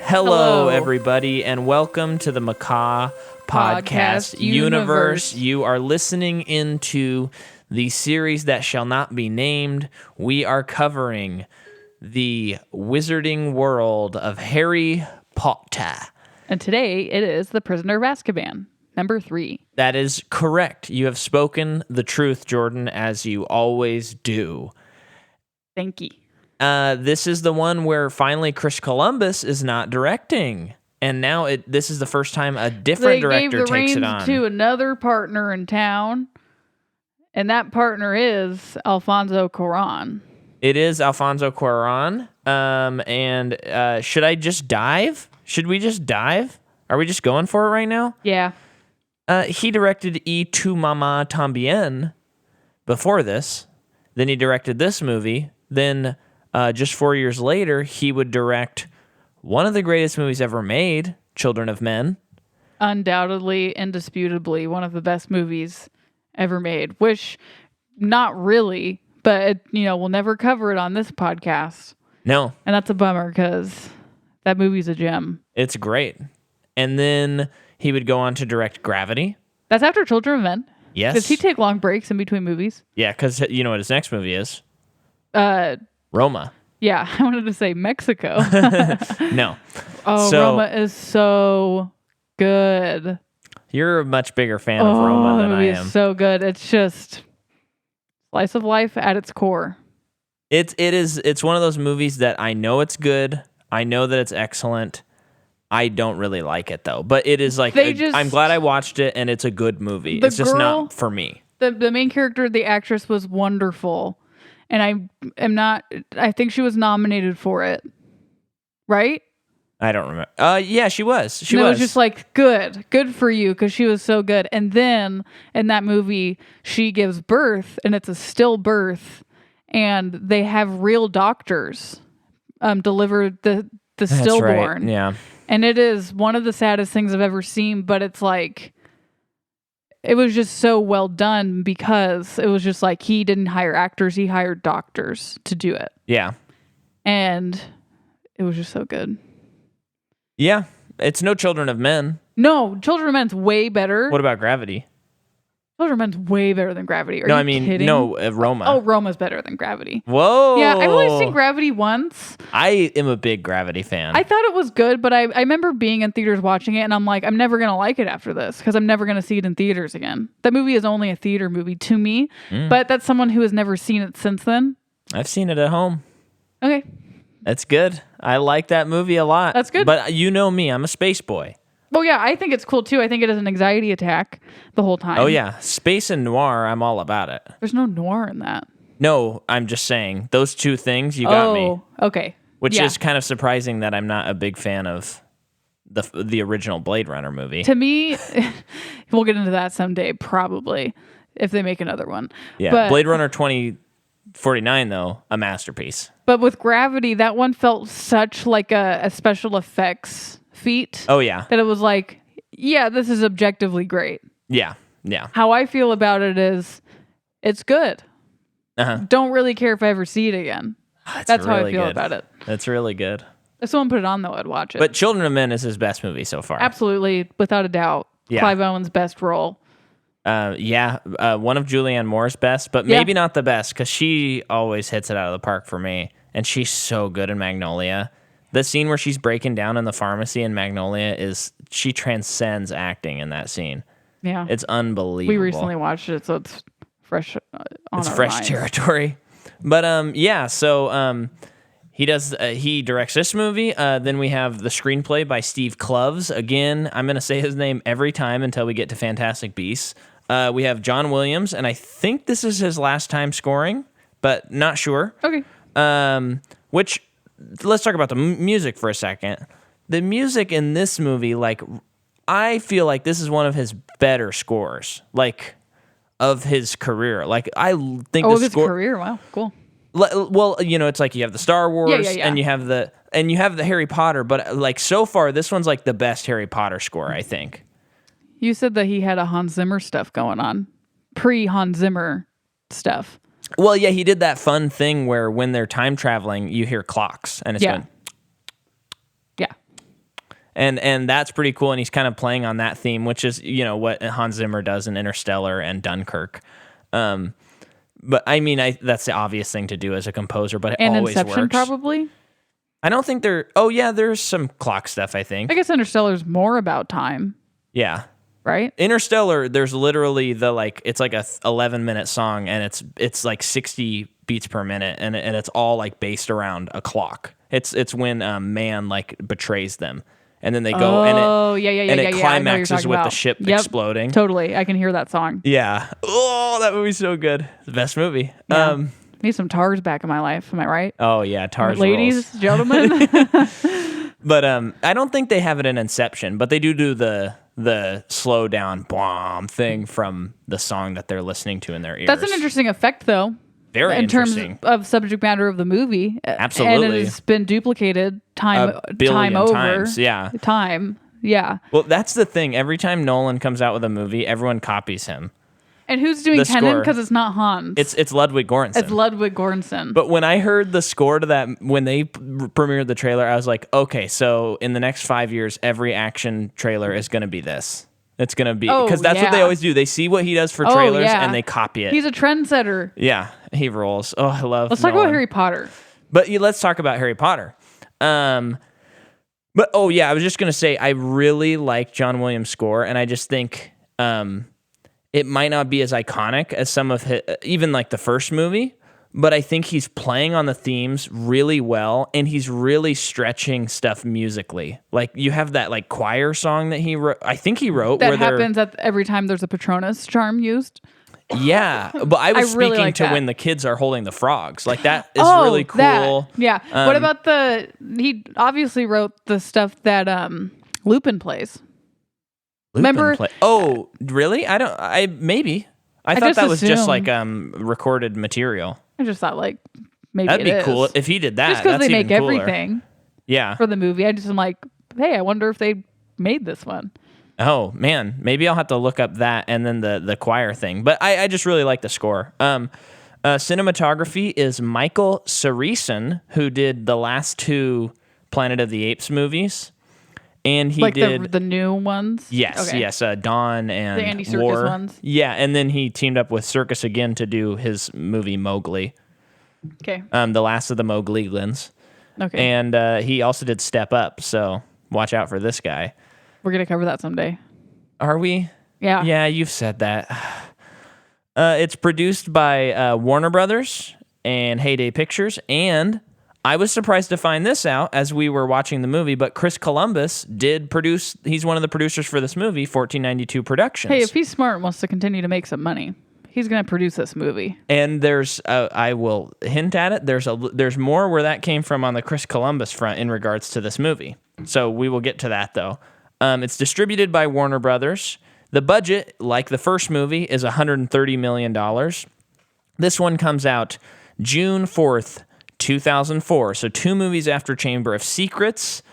Hello, everybody, and welcome to the Macaw Podcast Universe. You are listening into the series that shall not be named. We are covering the wizarding world of Harry Potter. And today it is The Prisoner of Azkaban, number 3. That is correct. You have spoken the truth, Jordan, as you always do. Thank you. This is the one where finally Chris Columbus is not directing. And now this is the first time a different director takes it on. They gave the reins to another partner in town, and that partner is Alfonso Cuarón. It is Alfonso Cuarón. And should I just dive? Should we just dive? Are we just going for it right now? Yeah. He directed Y Tu Mamá También before this. Then he directed this movie. Then just 4 years later, he would direct one of the greatest movies ever made, Children of Men. Undoubtedly, indisputably, one of the best movies ever made, which not really, but we'll never cover it on this podcast. No. And that's a bummer because that movie's a gem. It's great. And then he would go on to direct Gravity. That's after Children of Men. Yes. Does he take long breaks in between movies? Yeah, because you know what his next movie is? Roma. Yeah, I wanted to say Mexico. No. Oh, Roma is so good. You're a much bigger fan of Roma than I am. It's so good. It's just slice of life at its core. It's one of those movies that I know it's good. I know that it's excellent. I don't really like it though. But it is I'm glad I watched it and it's a good movie. It's just not for me. The main character, the actress, was wonderful. And I think she was nominated for it. Right? I don't remember. Yeah, she was. It was just like, good for you, because she was so good. And then in that movie, she gives birth, and it's a stillbirth, and they have real doctors deliver the stillborn. Right. Yeah. And it is one of the saddest things I've ever seen, but it's like, it was just so well done because it was just like he didn't hire actors, he hired doctors to do it. Yeah. And it was just so good. Yeah. It's no Children of Men. No, Children of Men's way better. What about Gravity? Children of Men's way better than Gravity. Are you kidding? Roma. Oh, Roma's better than Gravity. Whoa. Yeah, I've only seen Gravity once. I am a big Gravity fan. I thought it was good, but I remember being in theaters watching it, and I'm like, I'm never going to like it after this, because I'm never going to see it in theaters again. That movie is only a theater movie to me, but that's someone who has never seen it since then. I've seen it at home. Okay. That's good. I like that movie a lot. That's good. But you know me, I'm a space boy. Well, yeah, I think it's cool, too. I think it is an anxiety attack the whole time. Oh, yeah. Space and noir, I'm all about it. There's no noir in that. No, I'm just saying. Those two things, you got me. Oh, okay. Which is kind of surprising that I'm not a big fan of the original Blade Runner movie. To me, we'll get into that someday, probably, if they make another one. Yeah, but, Blade Runner 2049, though, a masterpiece. But with Gravity, that one felt such like a special effects feat. Oh, yeah. That it was like, yeah, this is objectively great. Yeah, yeah. How I feel about it is, it's good. Uh-huh. Don't really care if I ever see it again. That's really how I feel about it. That's really good. If someone put it on, though, I'd watch it. But Children of Men is his best movie so far. Absolutely, without a doubt. Yeah. Clive Owen's best role. One of Julianne Moore's best, but maybe not the best, because she always hits it out of the park for me, and she's so good in Magnolia. The scene where she's breaking down in the pharmacy in Magnolia she transcends acting in that scene. Yeah. It's unbelievable. We recently watched it, so it's fresh on It's our fresh minds. territory. But he directs this movie. Then we have the screenplay by Steve Kloves. Again, I'm going to say his name every time until we get to Fantastic Beasts. We have John Williams, and I think this is his last time scoring, but not sure. Okay. Let's talk about the music for a second. The music in this movie, I feel like this is one of his better scores, of his career. I think of his career. Wow, cool. Well, it's like you have the Star Wars yeah. and you have the Harry Potter, but so far this one's the best Harry Potter score, I think. You said that he had a Hans Zimmer stuff going on, pre-Hans Zimmer stuff. Well, yeah, he did that fun thing where when they're time traveling, you hear clocks and it's going. Yeah. And that's pretty cool. And he's kind of playing on that theme, which is, what Hans Zimmer does in Interstellar and Dunkirk. But I mean, that's the obvious thing to do as a composer, but it and always Inception works. Probably. I don't think there's some clock stuff, I think. I guess Interstellar's more about time. Yeah. Right? Interstellar, there's literally it's like a 11-minute song, and it's like 60 beats per minute, and it's all like based around a clock. It's when man like betrays them, and then they go and it climaxes with the ship exploding. Totally, I can hear that song. Yeah. Oh, that movie's so good. It's the best movie. Yeah. Need some Tars back in my life. Am I right? Oh yeah, Tars. Ladies, rules. Gentlemen. But I don't think they have it in Inception, but they do the slow down bomb thing from the song that they're listening to in their ears. That's an interesting effect, though. Very interesting. In terms of subject matter of the movie. Absolutely. And it has been duplicated time over. Times, yeah. Time, yeah. Well, that's the thing. Every time Nolan comes out with a movie, everyone copies him. And who's doing Tenet? Because it's not Hans. It's Ludwig Göransson. It's Ludwig Göransson. But when I heard the score to that, when they premiered the trailer, I was like, okay, so in the next 5 years, every action trailer is going to be this. It's going to be, because that's what they always do. They see what he does for trailers and they copy it. He's a trendsetter. Yeah, he rolls. Oh, I love Let's talk about Harry Potter. But let's talk about Harry Potter. I was just going to say, I really like John Williams' score, and I just think it might not be as iconic as some of his, even like the first movie, but I think he's playing on the themes really well, and he's really stretching stuff musically. Like you have that like choir song that he wrote. I think he wrote that happens every time there's a Patronus charm used. Yeah, but I was really speaking like to that. when the kids are holding the frogs. Like that is really cool. Yeah. What about he obviously wrote the stuff that Lupin plays. Remember? Oh, really? Maybe. I thought that was just like recorded material. I just thought like maybe that'd be cool if he did that. Just because they make cooler. Everything. Yeah. For the movie, I just am like, hey, I wonder if they made this one. Oh man, maybe I'll have to look up that and then the choir thing. But I just really like the score. Cinematography is Michael Saracen, who did the last two Planet of the Apes movies. And he did the new ones. Yes, okay. yes, Dawn and the Andy Serkis War. ones. Yeah, and then he teamed up with Serkis again to do his movie Mowgli. Okay. The last of the Mowglians. Okay. And he also did Step Up, so watch out for this guy. We're gonna cover that someday. Are we? Yeah. Yeah, you've said that. It's produced by Warner Brothers and Heyday Pictures, and I was surprised to find this out as we were watching the movie, but Chris Columbus did produce, he's one of the producers for this movie, 1492 Productions. Hey, if he's smart and wants to continue to make some money, he's going to produce this movie. And there's, I will hint at it, there's more where that came from on the Chris Columbus front in regards to this movie. So we will get to that, though. It's distributed by Warner Brothers. The budget, like the first movie, is $130 million. This one comes out June 4th, 2004, so 2 movies after Chamber of Secrets.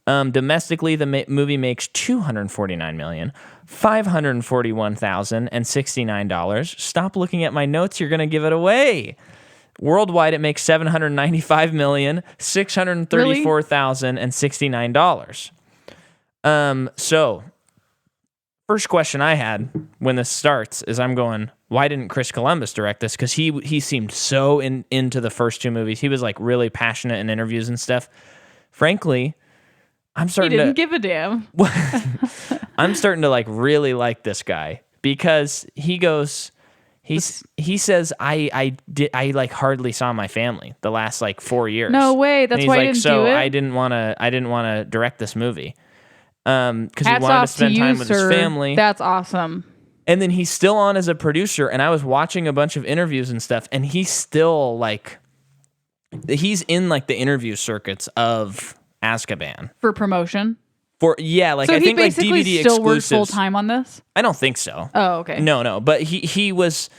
Domestically, the movie makes $249,541,069. Stop looking at my notes; you're gonna give it away. Worldwide, it makes $795,634,069. So, first question I had when this starts is, I'm going, why didn't Chris Columbus direct this? Because he seemed so into the first 2 movies. He was like really passionate in interviews and stuff. Frankly, I'm starting to... He didn't give a damn. I'm starting to like really like this guy because he goes... He says, I like hardly saw my family the last like 4 years. No way. That's why I didn't do it. I didn't want to direct this movie. Because he wanted to spend time with his family. That's awesome. And then he's still on as a producer, and I was watching a bunch of interviews and stuff, and he's still like, he's in like the interview circuits of Azkaban for promotion. So I think like DVD still exclusives. Works full time on this. I don't think so. Oh, okay. No, but he was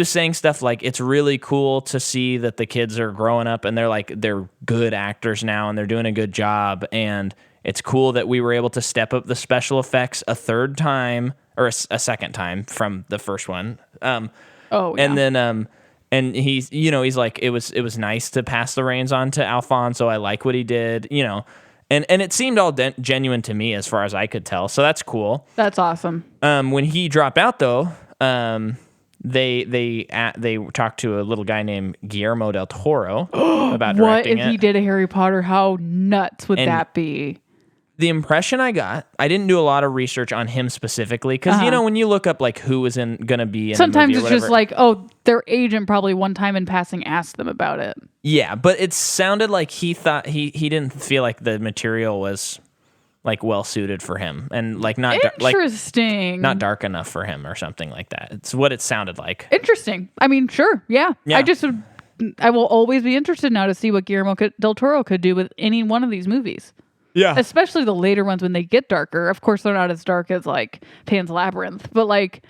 saying stuff like, it's really cool to see that the kids are growing up and they're good actors now and they're doing a good job, and it's cool that we were able to step up the special effects a third time or a second time from the first one. And then and he's like, it was nice to pass the reins on to Alfonso. I like what he did, And it seemed all genuine to me as far as I could tell. So that's cool. That's awesome. When he dropped out, though, they talked to a little guy named Guillermo del Toro about What directing if he did a Harry Potter? How nuts would that be? The impression I got, I didn't do a lot of research on him specifically because when you look up like who was gonna be in sometimes a movie it's just like, oh, their agent probably one time in passing asked them about it. Yeah, but it sounded like he thought he didn't feel like the material was like well suited for him and like not interesting, not dark enough for him or something like that. It's what it sounded like. Interesting. I mean, sure, yeah. I will always be interested now to see what Guillermo del Toro could do with any one of these movies. Yeah. Especially the later ones when they get darker. Of course, they're not as dark as like Pan's Labyrinth, but like,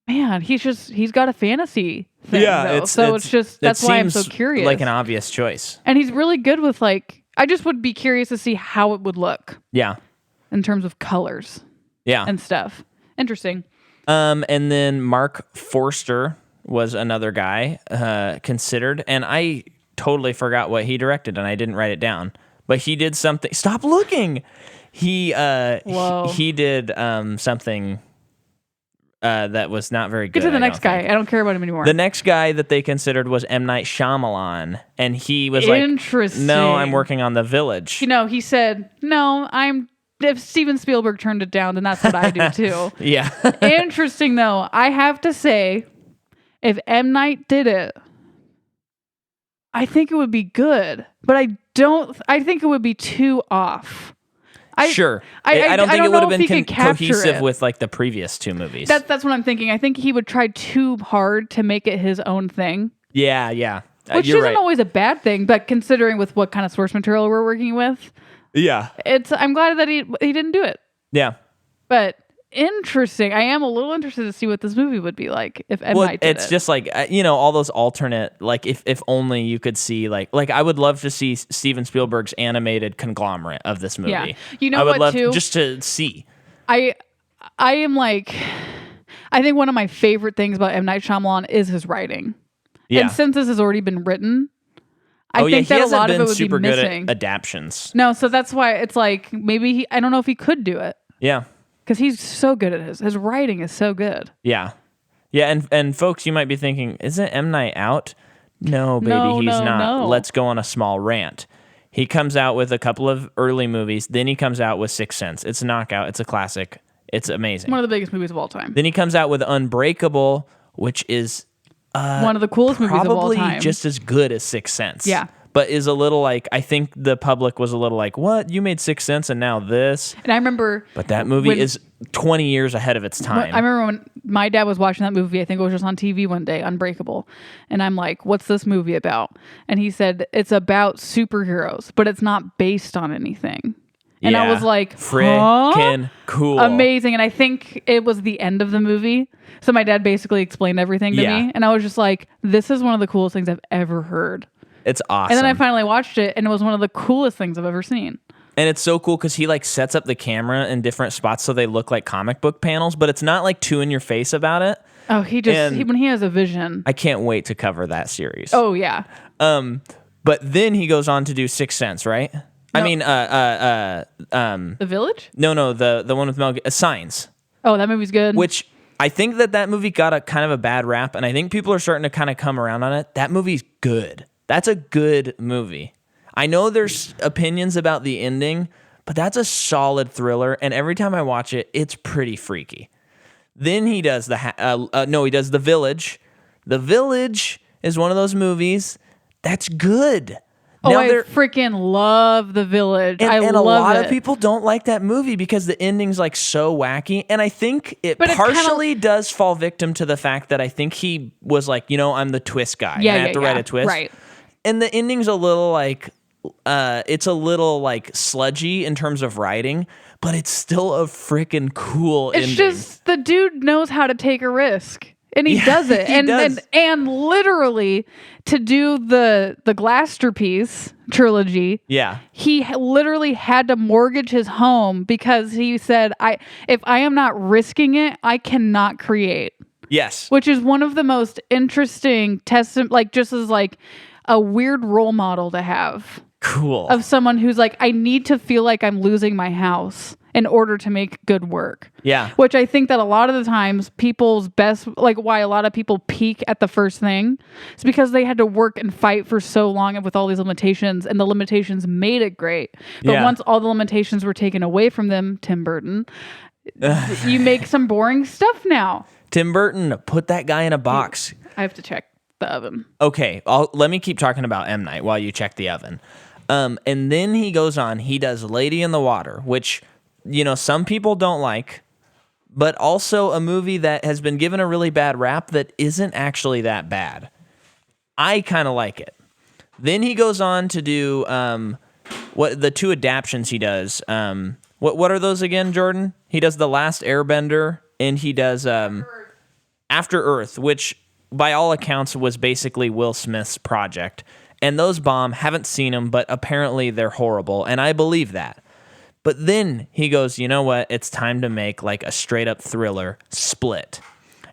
man, he's got a fantasy thing. Yeah. Though. That's why I'm so curious. Like an obvious choice. And he's really good with like, I just would be curious to see how it would look. Yeah. In terms of colors. Yeah. And stuff. Interesting. And then Mark Forster was another guy considered, and I totally forgot what he directed, and I didn't write it down. But he did something. Stop looking. He did something that was not very good. Get to the next guy. I don't care about him anymore. The next guy that they considered was M. Night Shyamalan, and he was interesting. No, I'm working on The Village. He said, no, if Steven Spielberg turned it down, then that's what I do too. Yeah. Interesting though. I have to say, if M. Night did it, I think it would be good, but I think it would be too off. I don't think it would have been cohesive with like the previous two movies. That's what I'm thinking. I think he would try too hard to make it his own thing. Yeah. Which isn't always a bad thing, but considering with what kind of source material we're working with, yeah, I'm glad that he didn't do it. Yeah, but interesting. I am a little interested to see what this movie would be like if M. Night did it. It's just like all those alternate, like if only you could see like I would love to see Steven Spielberg's animated conglomerate of this movie. Yeah. I would love just to see. I am like, I think one of my favorite things about M. Night Shyamalan is his writing. Yeah. And since this has already been written, I think that a lot of it would be missing. Good at adaptions. No, so that's why it's like maybe I don't know if he could do it. Yeah. Because he's so good at his writing is so good. Yeah. And folks, you might be thinking, isn't M. Night out? No, baby, he's not. No. Let's go on a small rant. He comes out with a couple of early movies. Then he comes out with Sixth Sense. It's a knockout. It's a classic. It's amazing. One of the biggest movies of all time. Then he comes out with Unbreakable, which is one of the coolest movies of all time. Probably just as good as Sixth Sense. Yeah. But is a little like, I think the public was a little like, what? You made Sixth Sense and now this? And I remember... But that movie is 20 years ahead of its time. I remember when my dad was watching that movie, I think it was just on TV one day, Unbreakable. And I'm like, what's this movie about? And he said, it's about superheroes, but it's not based on anything. And I was like, freaking cool. Amazing. And I think it was the end of the movie. So my dad basically explained everything to me. And I was just like, this is one of the coolest things I've ever heard. It's awesome. And then I finally watched it, and it was one of the coolest things I've ever seen. And it's so cool because he like sets up the camera in different spots so they look like comic book panels, but it's not like too in your face about it. Oh, when he has a vision. I can't wait to cover that series. Oh yeah. But then he goes on to do Sixth Sense, right? No. I mean, The Village? No, the one with Mel Signs. Oh, that movie's good. Which I think that movie got a kind of a bad rap, and I think people are starting to kind of come around on it. That movie's good. That's a good movie. I know there's opinions about the ending, but that's a solid thriller, and every time I watch it, it's pretty freaky. Then he does he does The Village. The Village is one of those movies that's good. Oh, I freaking love The Village. I love it. And a lot of people don't like that movie because the ending's like so wacky. And I think it partially does fall victim to the fact that I think he was like, I'm the twist guy. I have to write a twist. Right. And the ending's a little like, it's a little like sludgy in terms of writing, but it's still a freaking cool ending. It's just the dude knows how to take a risk. And he does it. And literally to do the Glasterpiece trilogy, he literally had to mortgage his home because he said, if I am not risking it, I cannot create. Yes. Which is one of the most interesting just as like a weird role model to have. Cool. of someone who's like, I need to feel like I'm losing my house in order to make good work. Yeah. Which I think that a lot of the times people's best, like why a lot of people peak at the first thing is because they had to work and fight for so long and with all these limitations, and the limitations made it great. But once all the limitations were taken away from them, Tim Burton, you make some boring stuff now. Tim Burton, put that guy in a box. I have to check the oven. Okay, let me keep talking about M. Night while you check the oven. And then he goes on, he does Lady in the Water, which, you know, some people don't like, but also a movie that has been given a really bad rap that isn't actually that bad. I kind of like it. Then he goes on to do what the 2 adaptions he does. What are those again, Jordan? He does The Last Airbender, and he does After Earth, which by all accounts was basically Will Smith's project. And those bomb. Haven't seen them, but apparently they're horrible, and I believe that. But then he goes, you know what? It's time to make like a straight up thriller, Split.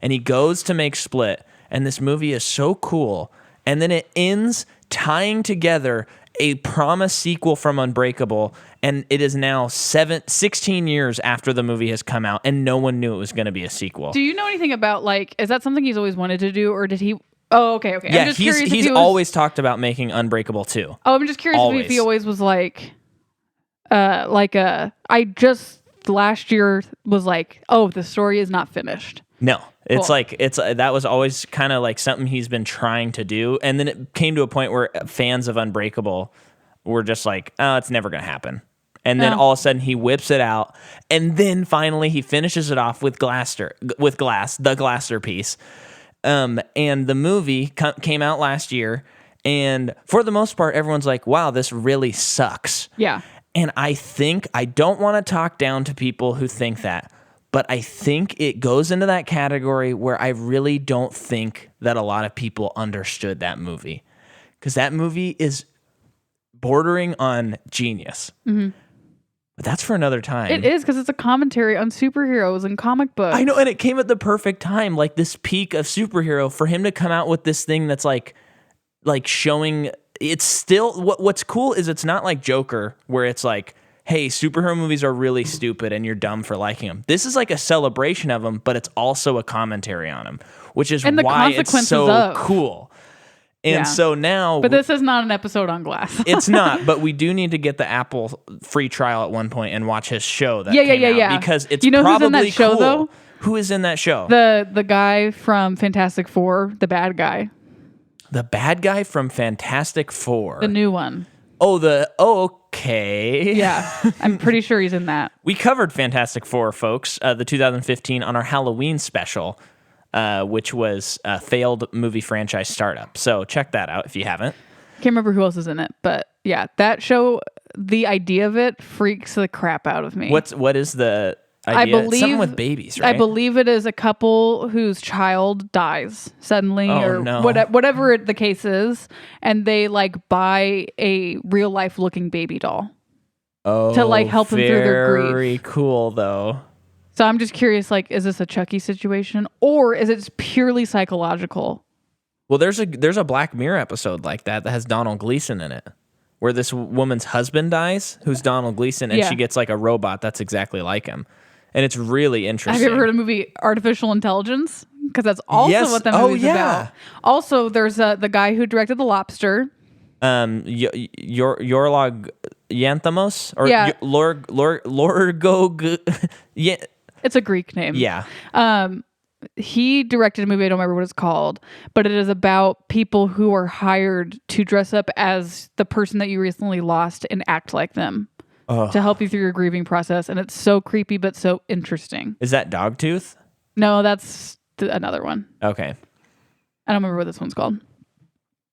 And he goes to make Split, and this movie is so cool. And then it ends tying together a promised sequel from Unbreakable, and it is now 16 years after the movie has come out, and no one knew it was going to be a sequel. Do you know anything about, like, is that something he's always wanted to do, or did he... Oh, okay. Yeah, I'm just curious he's always talked about making Unbreakable 2. Oh, I'm just curious if he always was like I just last year was like, oh, the story is not finished. No, it's Cool. like that was always kind of like something he's been trying to do, and then it came to a point where fans of Unbreakable were just like, oh, it's never gonna happen. And then all of a sudden he whips it out, and then finally he finishes it off with the Glasser piece. And the movie came out last year, and for the most part, everyone's like, wow, this really sucks. Yeah. And I don't want to talk down to people who think that, but I think it goes into that category where I really don't think that a lot of people understood that movie. Because that movie is bordering on genius. Mm-hmm. But that's for another time. It is, because it's a commentary on superheroes and comic books. I know, and it came at the perfect time, like this peak of superhero, for him to come out with this thing that's like showing... It's still... What's cool is it's not like Joker, where it's like, hey, superhero movies are really stupid and you're dumb for liking them. This is like a celebration of them, but it's also a commentary on them, which is why it's so cool. And so now... But this is not an episode on Glass. It's not, but we do need to get the Apple free trial at one point and watch his show that came out. Because it's probably who's in that show, cool. though? Who is in that show? The guy from Fantastic Four, the bad guy. The bad guy from Fantastic Four. The new one. Okay. Yeah, I'm pretty sure he's in that. We covered Fantastic Four, folks, the 2015 on our Halloween special, which was a failed movie franchise startup. So check that out if you haven't. Can't remember who else is in it, but yeah, that show, the idea of it freaks the crap out of me. What is the idea? I believe it's something with babies, right? I believe it is a couple whose child dies suddenly, whatever the case is, and they like buy a real life looking baby doll to like help them through their grief. Very cool, though. So I'm just curious, like, is this a Chucky situation, or is it purely psychological? Well, there's a Black Mirror episode like that has Donald Gleason in it, where this woman's husband dies, who's Donald Gleason, and she gets like a robot that's exactly like him. And it's really interesting. Have you ever heard of the movie Artificial Intelligence? Because that's also what the movie's about. Also, there's the guy who directed The Lobster. Yorgos Lanthimos? Or Lorgo... Yeah. It's a Greek name. Yeah. He directed a movie, I don't remember what it's called, but it is about people who are hired to dress up as the person that you recently lost and act like them. To help you through your grieving process, and it's so creepy but so interesting. Is that Dogtooth? No, that's another one. Okay. I don't remember what this one's called.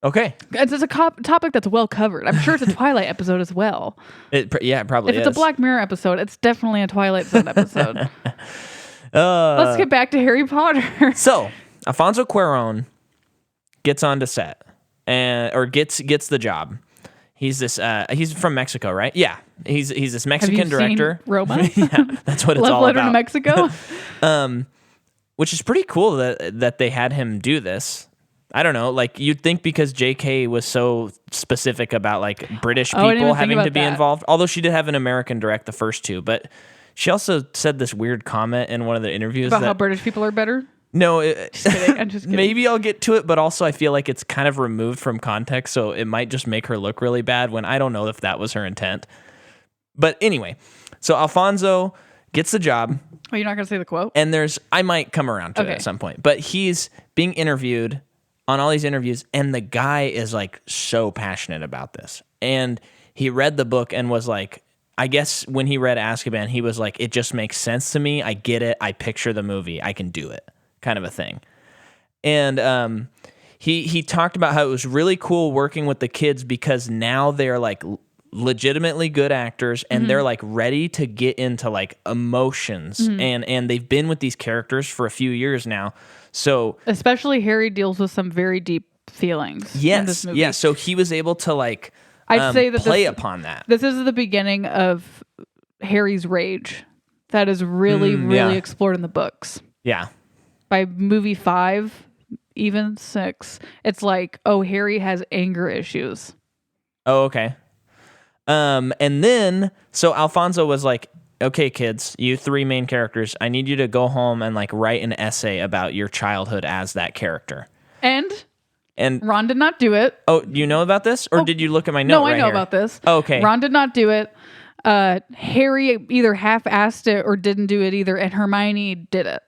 Okay. It's a topic that's well covered. I'm sure it's a Twilight episode as well. It probably is. If it's a Black Mirror episode, it's definitely a Twilight Zone episode. Let's get back to Harry Potter. So, Alfonso Cuarón gets onto set or gets the job. He's he's from Mexico, right? Yeah. He's this Mexican director. Seen Roma? Yeah, that's what it's all Love Letter about. to Mexico. Which is pretty cool that they had him do this. I don't know, like you'd think because JK was so specific about like British I didn't people even think having about to be that. involved, although she did have an American direct the first two, but she also said this weird comment in one of the interviews About that how British people are better? no, Just kidding. I'm just kidding. maybe I'll get to it, but also I feel like it's kind of removed from context, so it might just make her look really bad when I don't know if that was her intent. But anyway, so Alfonso gets the job. Oh, you're not going to say the quote? And I might come around to it Okay. at some point, but he's being interviewed on all these interviews, and the guy is like so passionate about this. And he read the book and was like, I guess when he read Azkaban, he was like, it just makes sense to me. I get it. I picture the movie. I can do it, kind of a thing. And he talked about how it was really cool working with the kids because now they're like legitimately good actors and they're like ready to get into like emotions and they've been with these characters for a few years now. So especially Harry deals with some very deep feelings in this movie. Yeah, so he was able to like I'd say that play upon that. This is the beginning of Harry's rage that is really explored in the books. Yeah. By movie 5, even 6, it's like, oh, Harry has anger issues. Oh, okay. And then so Alfonso was like, okay, kids, you 3 main characters, I need you to go home and like write an essay about your childhood as that character. And And Ron did not do it. oh, you know about this, or did you look at my note? No, right I know here? about this. Oh, okay. Ron did not do it. Harry either half-assed it or didn't do it either, and Hermione did it.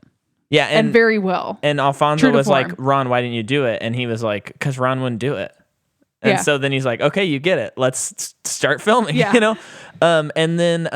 Yeah, And very well. And Alfonso True to was like, form. Ron, why didn't you do it? And he was like, because Ron wouldn't do it. And Yeah. so then he's like, okay, you get it. Let's start filming, Yeah. you know? And then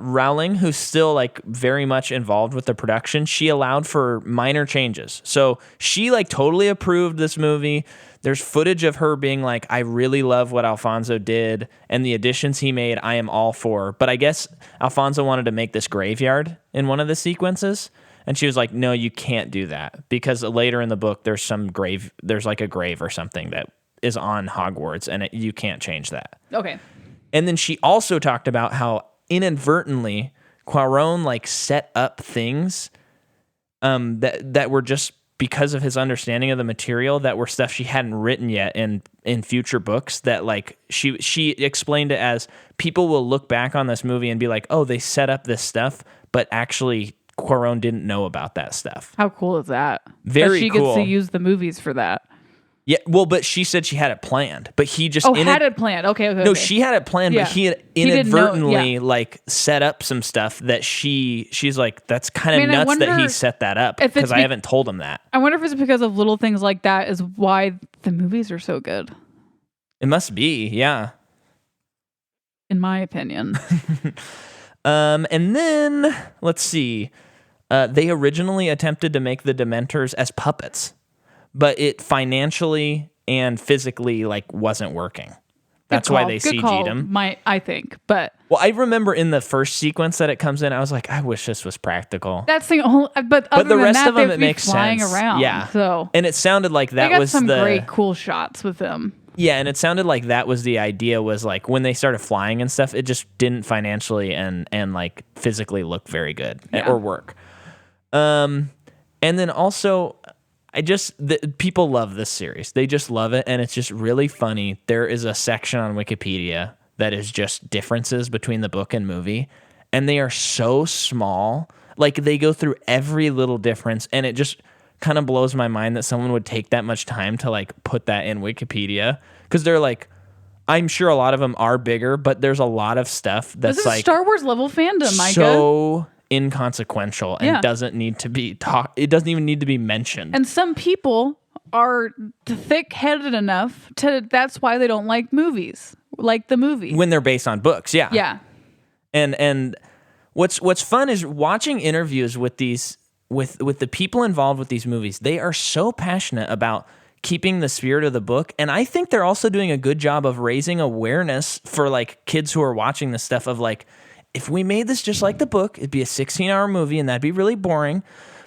Rowling, who's still like very much involved with the production, she allowed for minor changes. So she like totally approved this movie. There's footage of her being like, I really love what Alfonso did and the additions he made, I am all for. But I guess Alfonso wanted to make this graveyard in one of the sequences. And she was like, no, you can't do that. Because later in the book, there's like a grave or something that is on Hogwarts, and you can't change that. Okay. And then she also talked about how inadvertently Cuarón like set up things that were just because of his understanding of the material that were stuff she hadn't written yet in future books that like she explained it as people will look back on this movie and be like, oh, they set up this stuff, but actually Cuarón didn't know about that stuff. How cool is that? Very that she cool. gets to use the movies for that. Yeah, well, but she said she had it planned, but he just had it planned. Okay. No, she had it planned, Yeah. but he had He didn't know- inadvertently yeah. like set up some stuff that she's like, that's kind of Man, I nuts that he wonder set that up if it's because I haven't told him that. I wonder if it's because of little things like that is why the movies are so good, It must be, yeah. in my opinion. And then let's see, they originally attempted to make the Dementors as puppets, but it financially and physically like wasn't working. That's why they CG'd him. I think, but Well, I remember in the first sequence that it comes in, I was like, I wish this was practical. that's the only. But other the than rest that, of them, they it would be makes flying sense. around. Yeah. So And it sounded like they that got was some the great cool shots with them. Yeah, and it sounded like that was the idea, was like when they started flying and stuff, it just didn't financially and like physically look very good or work. And then also people love this series. They just love it, and it's just really funny. There is a section on Wikipedia that is just differences between the book and movie, and they are so small. Like they go through every little difference, and it just kind of blows my mind that someone would take that much time to like put that in Wikipedia, because they're like, I'm sure a lot of them are bigger, but there's a lot of stuff that's This is like Star Wars level fandom, Micah. so inconsequential and Yeah. doesn't need to be it doesn't even need to be mentioned. And some people are thick-headed enough that's why they don't like movies, like the movie. When they're based on books, yeah. Yeah. And what's fun is watching interviews with these with the people involved with these movies. They are so passionate about keeping the spirit of the book, and I think they're also doing a good job of raising awareness for like kids who are watching this stuff of like, if we made this just like the book, it'd be a 16-hour movie and that'd be really boring,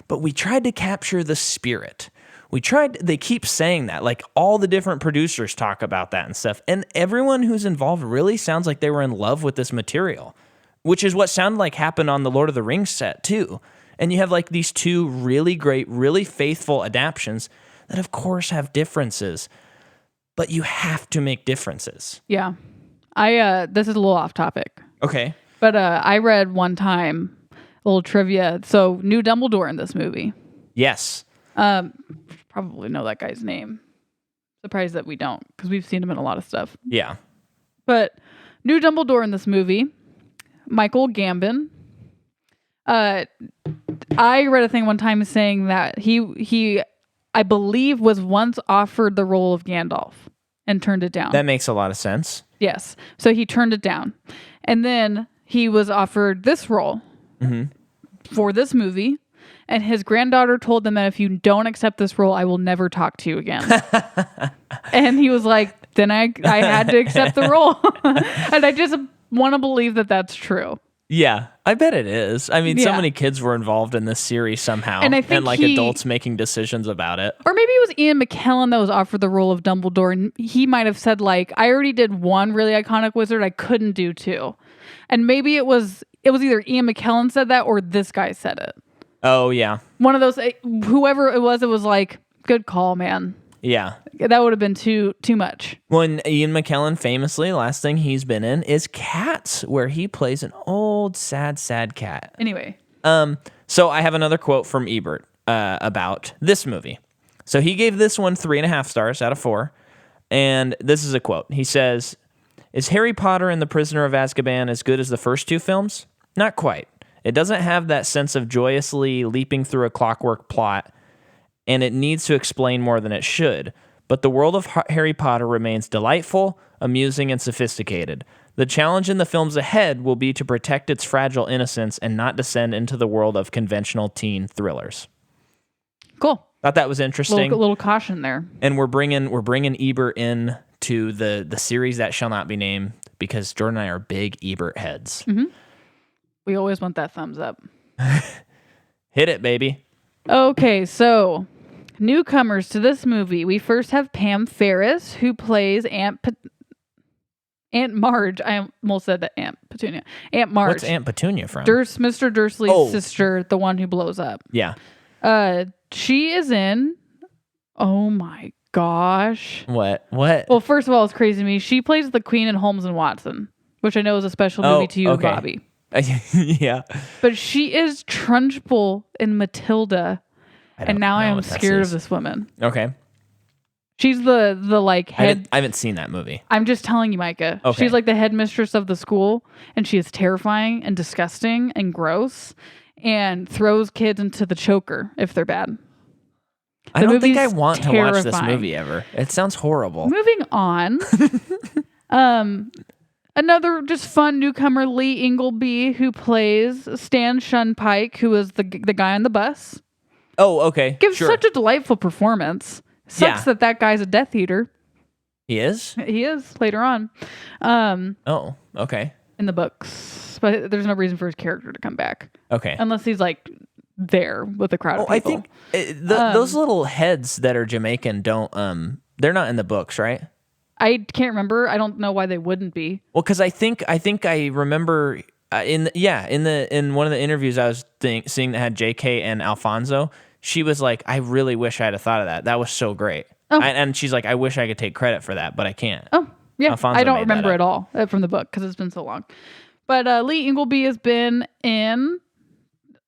but we tried to capture the spirit. They keep saying that, like all the different producers talk about that and stuff, and everyone who's involved really sounds like they were in love with this material, which is what sounded like happened on the Lord of the Rings set too. And you have like these two really great, really faithful adaptions that of course have differences, but you have to make differences. Yeah. This is a little off topic. Okay. But I read one time a little trivia. So new Dumbledore in this movie. Yes. Probably know that guy's name. Surprised that we don't, because we've seen him in a lot of stuff. Yeah. But new Dumbledore in this movie, Michael Gambon. I read a thing one time saying that he I believe was once offered the role of Gandalf and turned it down. That makes a lot of sense. Yes. So he turned it down. And then he was offered this role for this movie. And his granddaughter told them that if you don't accept this role, I will never talk to you again. And he was like, then I had to accept the role. And I just want to believe that that's true. Yeah, I bet it is. I mean, so Yeah. many kids were involved in this series somehow. And I think adults making decisions about it. Or maybe it was Ian McKellen that was offered the role of Dumbledore. And he might have said, like, I already did one really iconic wizard. I couldn't do two. And maybe it was either Ian McKellen said that or this guy said it. Oh, yeah. One of those, whoever it was like, good call, man. Yeah. That would have been too much. When Ian McKellen famously, last thing he's been in is Cats, where he plays an old, sad cat. Anyway. So I have another quote from Ebert about this movie. So he gave this one 3.5 stars out of 4. And this is a quote. He says, "Is Harry Potter and the Prisoner of Azkaban as good as the first 2 films? Not quite. It doesn't have that sense of joyously leaping through a clockwork plot, and it needs to explain more than it should. But the world of Harry Potter remains delightful, amusing, and sophisticated. The challenge in the films ahead will be to protect its fragile innocence and not descend into the world of conventional teen thrillers." Cool. Thought that was interesting. A little caution there. And we're bringing Ebert in to the series that shall not be named because Jordan and I are big Ebert heads. Mm-hmm. We always want that thumbs up. Hit it, baby. Okay, so newcomers to this movie. We first have Pam Ferris, who plays Aunt Marge. I almost said that Aunt Petunia. Aunt Marge. What's Aunt Petunia from? Mr. Dursley's sister, the one who blows up. Yeah. She is in. Oh my gosh. What? Well, first of all, it's crazy to me. She plays the Queen in Holmes and Watson, which I know is a special movie to you, okay. Bobby. Yeah. But she is Trunchbull in Matilda, and now I am scared of this woman. Okay. She's the like head. I haven't seen that movie. I'm just telling you, Micah. Okay. She's like the headmistress of the school, and she is terrifying and disgusting and gross, and throws kids into the choker if they're bad. I don't think I want to watch this movie ever. It sounds horrible. Moving on. Another just fun newcomer, Lee Ingleby, who plays Stan Shunpike, who is the guy on the bus. Oh, okay. Gives such a delightful performance. Sucks that guy's a Death Eater. He is? He is later on. Oh, okay. In the books. But there's no reason for his character to come back. Okay. Unless he's like there with a crowd of people. I think those little heads that are Jamaican don't, they're not in the books, right? I can't remember. I don't know why they wouldn't be. Well, because I think I remember in one of the interviews I was seeing that had J.K. and Alfonso, she was like, "I really wish I had thought of that. That was so great." Oh. And she's like, "I wish I could take credit for that, but I can't." Oh, yeah. Alfonso I don't made remember that at all from the book because it's been so long. But Lee Ingleby has been in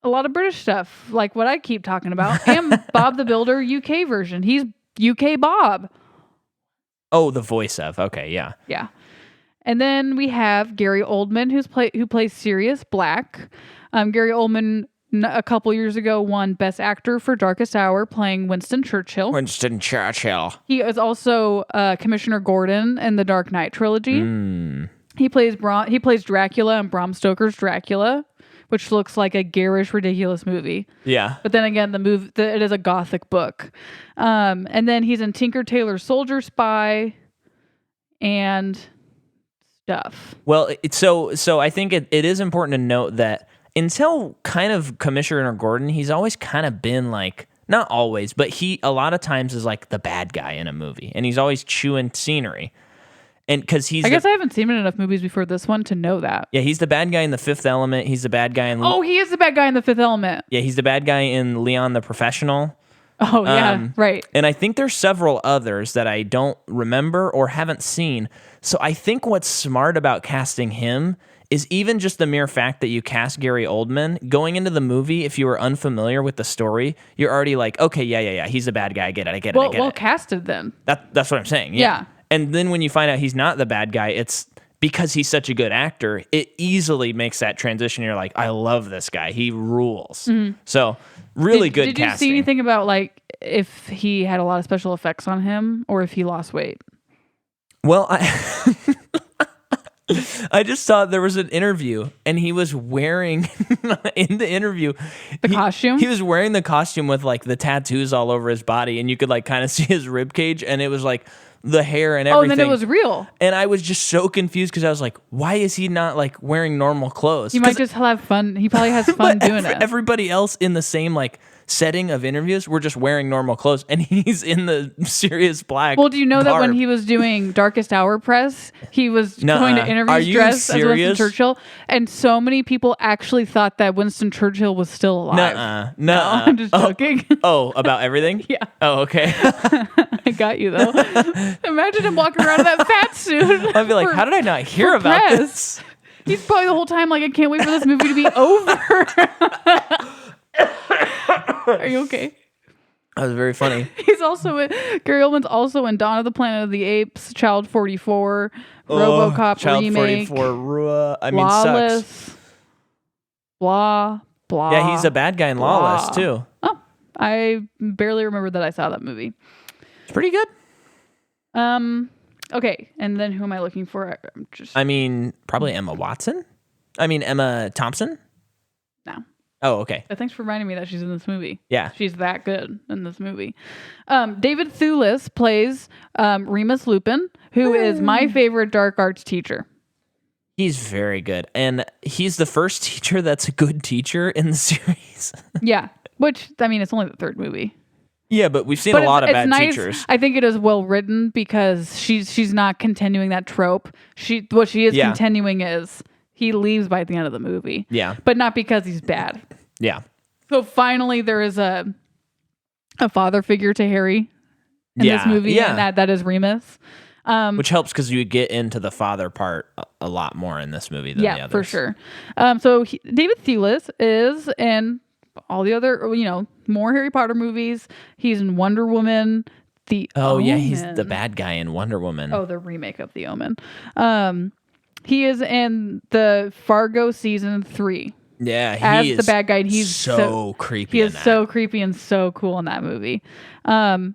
a lot of British stuff, like what I keep talking about, and Bob the Builder UK version. He's UK Bob. Oh, the voice of. Okay, yeah. Yeah. And then we have Gary Oldman, who plays Sirius Black. Gary Oldman, a couple years ago, won Best Actor for Darkest Hour, playing Winston Churchill. Winston Churchill. He is also Commissioner Gordon in the Dark Knight trilogy. He plays Dracula in Bram Stoker's Dracula, which looks like a garish, ridiculous movie. Yeah. But then again, it is a gothic book. And then he's in Tinker Tailor Soldier Spy and stuff. Well, so I think it is important to note that until kind of Commissioner Gordon, he's always kind of been like, not always, but he a lot of times is like the bad guy in a movie, and he's always chewing scenery. And because I guess I haven't seen him in enough movies before this one to know that. Yeah, he's the bad guy in The Fifth Element. He's the bad guy in... Oh, he is the bad guy in The Fifth Element. Yeah, he's the bad guy in Leon the Professional. Oh, yeah, right. And I think there's several others that I don't remember or haven't seen. So I think what's smart about casting him is even just the mere fact that you cast Gary Oldman, going into the movie, if you were unfamiliar with the story, you're already like, okay, yeah, he's a bad guy. I get it. Well casted then. That's what I'm saying. Yeah. And then when you find out he's not the bad guy, it's because he's such a good actor, it easily makes that transition. You're like, I love this guy. He rules. Mm-hmm. So really good casting. Did you see anything about like if he had a lot of special effects on him or if he lost weight? Well, I just saw there was an interview and he was wearing in the interview the costume. He was wearing the costume with like the tattoos all over his body, and you could like kind of see his rib cage, and it was like the hair and everything. Oh, and then it was real. And I was just so confused because I was like, why is he not like wearing normal clothes? He might just have fun. He probably has fun doing it. Everybody else in the same like setting of interviews were just wearing normal clothes, and he's in the serious black. Well, do you know garb. that when he was doing Darkest Hour press, he was going to interviews dressed as Winston Churchill, and so many people actually thought that Winston Churchill was still alive. No, I'm just joking. Oh, about everything? Yeah. Oh, okay. I got you though. Imagine him walking around in that fat suit. I'd be like, how did I not hear about this? He's probably the whole time like, I can't wait for this movie to be over. Are you okay? That was very funny. He's also Gary Oldman's also in Dawn of the Planet of the Apes, Child 44, RoboCop Child remake, 44. Lawless, sucks. Blah blah. Yeah, he's a bad guy in Lawless too. Oh, I barely remember that I saw that movie. It's pretty good. Okay, and then who am I looking for? Probably Emma Thompson. No. Oh, okay. Thanks for reminding me that she's in this movie. Yeah. She's that good in this movie. David Thewlis plays Remus Lupin, who is my favorite dark arts teacher. He's very good. And he's the first teacher that's a good teacher in the series. Yeah. Which, it's only the third movie. Yeah, but we've seen a lot of bad teachers. I think it is well written because she's not continuing that trope. What she is continuing is he leaves by the end of the movie. Yeah. But not because he's bad. Yeah. So finally there is a father figure to Harry in this movie. And that is Remus. Which helps because you get into the father part a lot more in this movie than the others. Yeah, for sure. David Thewlis is in all the other, more Harry Potter movies. He's in Wonder Woman, The Omen. Yeah, he's the bad guy in Wonder Woman. Oh, the remake of The Omen. He is in the Fargo season 3. Yeah, as the bad guy. He's so creepy. He is so creepy and so cool in that movie. And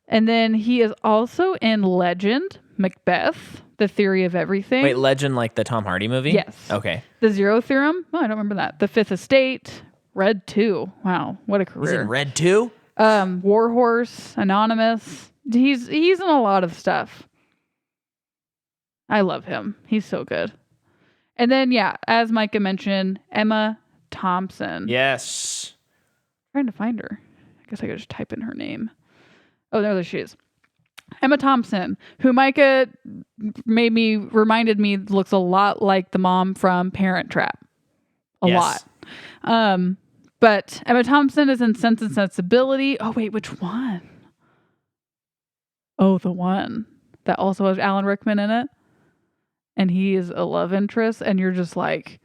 then he is also in Legend, Macbeth, The Theory of Everything. Wait, Legend like the Tom Hardy movie? Yes. Okay. The Zero Theorem. Oh, I don't remember that. The Fifth Estate. Red 2. Wow, what a career. Was in Red 2? War Horse, Anonymous. He's in a lot of stuff. I love him. He's so good. And then, as Micah mentioned, Emma Thompson. Yes. I'm trying to find her. I guess I could just type in her name. Oh, there she is. Emma Thompson, who Micah reminded me looks a lot like the mom from Parent Trap. A lot. But Emma Thompson is in Sense and Sensibility. Oh, wait, which one? Oh, the one that also has Alan Rickman in it. And he is a love interest. And you're just like,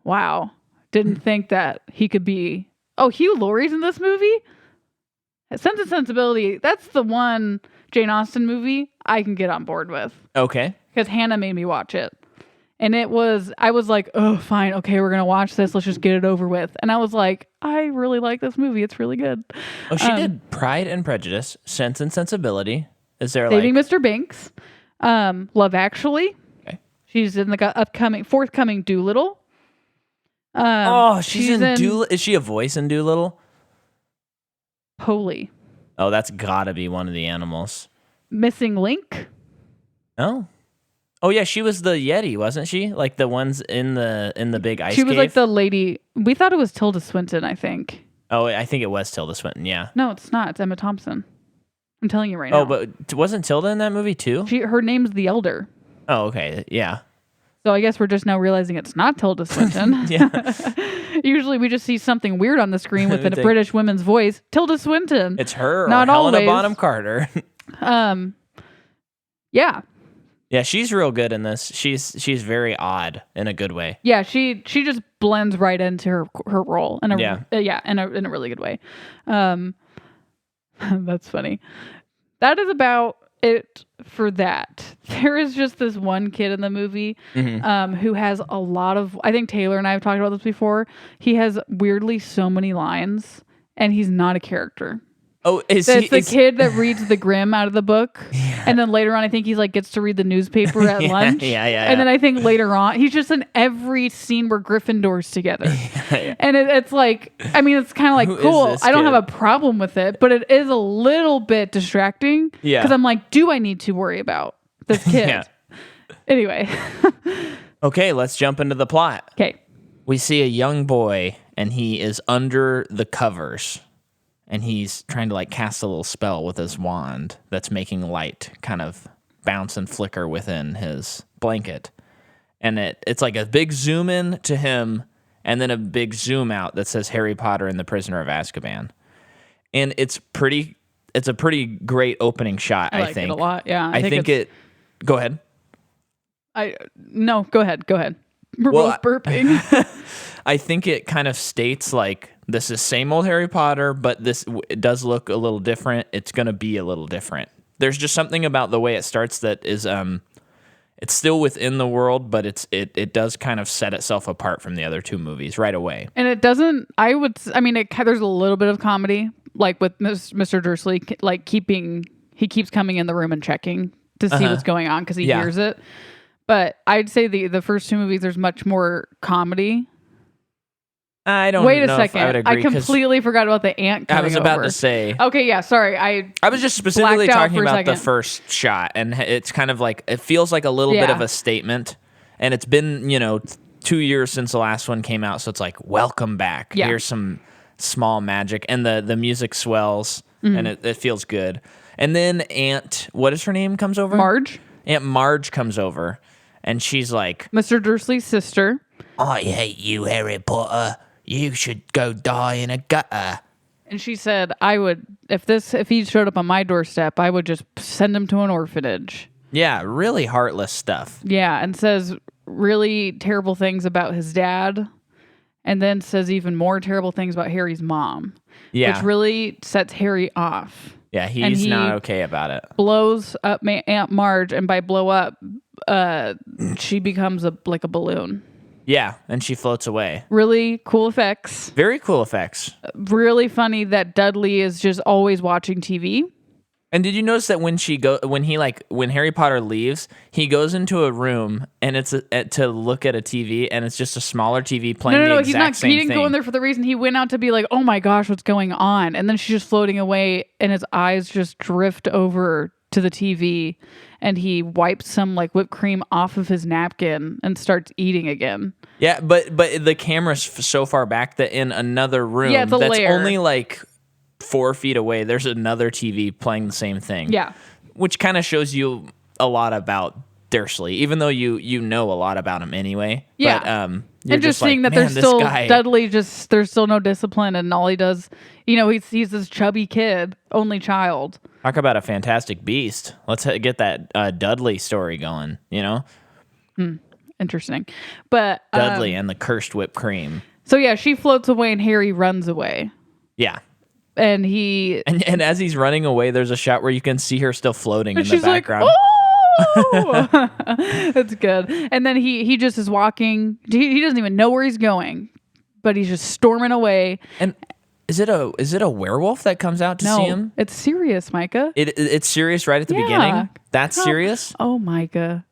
wow. Didn't think that he could be... Oh, Hugh Laurie's in this movie? Sense and Sensibility, that's the one Jane Austen movie I can get on board with. Okay. Because Hannah made me watch it. And I was like, oh, fine. Okay, we're going to watch this. Let's just get it over with. And I was like, I really like this movie. It's really good. Oh, she did Pride and Prejudice, Sense and Sensibility. Is there Saving Mr. Banks, Love Actually. Okay. She's in the forthcoming Doolittle. She's in Doolittle. Is she a voice in Doolittle? Polly. Oh, that's gotta be one of the animals. Missing Link. Oh yeah, she was the Yeti, wasn't she? Like the ones in the big ice cave? She was like the lady. We thought it was Tilda Swinton, I think. Oh, I think it was Tilda Swinton, yeah. No, it's not. It's Emma Thompson. I'm telling you right now. Oh, but wasn't Tilda in that movie too? Her name's the Elder. Oh, okay. Yeah. So I guess we're just now realizing it's not Tilda Swinton. Yeah. Usually we just see something weird on the screen with a British woman's voice. Tilda Swinton. It's her Not or Helena always. Bonham Carter. Yeah. Yeah, she's real good in this. She's very odd in a good way. Yeah, she just blends right into her role in a in a really good way. That's funny. That is about it for that. There is just this one kid in the movie who has a lot of, I think Taylor and I have talked about this before. He has weirdly so many lines and he's not a character. Oh, it's the kid that reads the Grimm out of the book. Yeah. And then later on, I think he's like gets to read the newspaper at lunch. Yeah. And then I think later on, he's just in every scene where Gryffindor's together. Yeah. And it's like, I mean, it's kind of like, cool. I don't have a problem with it, but it is a little bit distracting. Yeah. Because I'm like, do I need to worry about this kid? Yeah. Anyway. Okay, let's jump into the plot. Okay. We see a young boy, and he is under the covers. And he's trying to like cast a little spell with his wand that's making light kind of bounce and flicker within his blanket. And it's like a big zoom in to him and then a big zoom out that says Harry Potter and the Prisoner of Azkaban. And it's a pretty great opening shot, I think. It a lot, yeah. I think it go ahead. No, go ahead. We're both burping. I think it kind of states like, this is same old Harry Potter, but it does look a little different. It's going to be a little different. There's just something about the way it starts that is, it's still within the world, but it does kind of set itself apart from the other two movies right away. And it doesn't, there's a little bit of comedy, like with Mr. Dursley, like he keeps coming in the room and checking to see what's going on because he hears it. But I'd say the first two movies, there's much more comedy. I don't Wait a know second. If I would agree. I completely forgot about the ant coming I was about over. to say. Okay, yeah, sorry. I was just specifically talking about the first shot, and it's kind of like, it feels like a little bit of a statement, and it's been, 2 years since the last one came out, so it's like, welcome back. Yeah. Here's some small magic, and the music swells, and it feels good. And then what is her name, comes over? Marge. Aunt Marge comes over, and she's like, Mr. Dursley's sister. I hate you, Harry Potter. You should go die in a gutter. And she said, I would, if he showed up on my doorstep, I would just send him to an orphanage. Yeah, really heartless stuff. Yeah, and says really terrible things about his dad, and then says even more terrible things about Harry's mom. Yeah. Which really sets Harry off. Yeah, he's not okay about it. Blows up Aunt Marge, and by blow up, she becomes like a balloon. Yeah, and she floats away. Really cool effects. Very cool effects. Really funny that Dudley is just always watching TV. And did you notice that when Harry Potter leaves, he goes into a room and it's to look at a TV, and it's just a smaller TV playing the exact same thing. He didn't go in there for the reason. He went out to be like, oh my gosh, what's going on? And then she's just floating away, and his eyes just drift over to the TV, and he wipes some like whipped cream off of his napkin and starts eating again. Yeah, but the camera's so far back that in another room that's layer. Only like 4 feet away, there's another TV playing the same thing. Yeah. Which kind of shows you a lot about Dursley, even though you know a lot about him anyway. Yeah. But, and just seeing that there's still Dudley, there's still no discipline, and all he does, he's this chubby kid, only child. Talk about a fantastic beast. Let's get that Dudley story going, Interesting. But Dudley and the cursed whipped cream. So yeah, she floats away and Harry runs away. Yeah. And and as he's running away, there's a shot where you can see her still floating in the background. Like, oh! That's good. And then he just is walking. He doesn't even know where he's going, but he's just storming away. And is it a werewolf that comes out to see him? It's Sirius, Micah. It's Sirius right at the beginning. That's Sirius. Oh, Micah.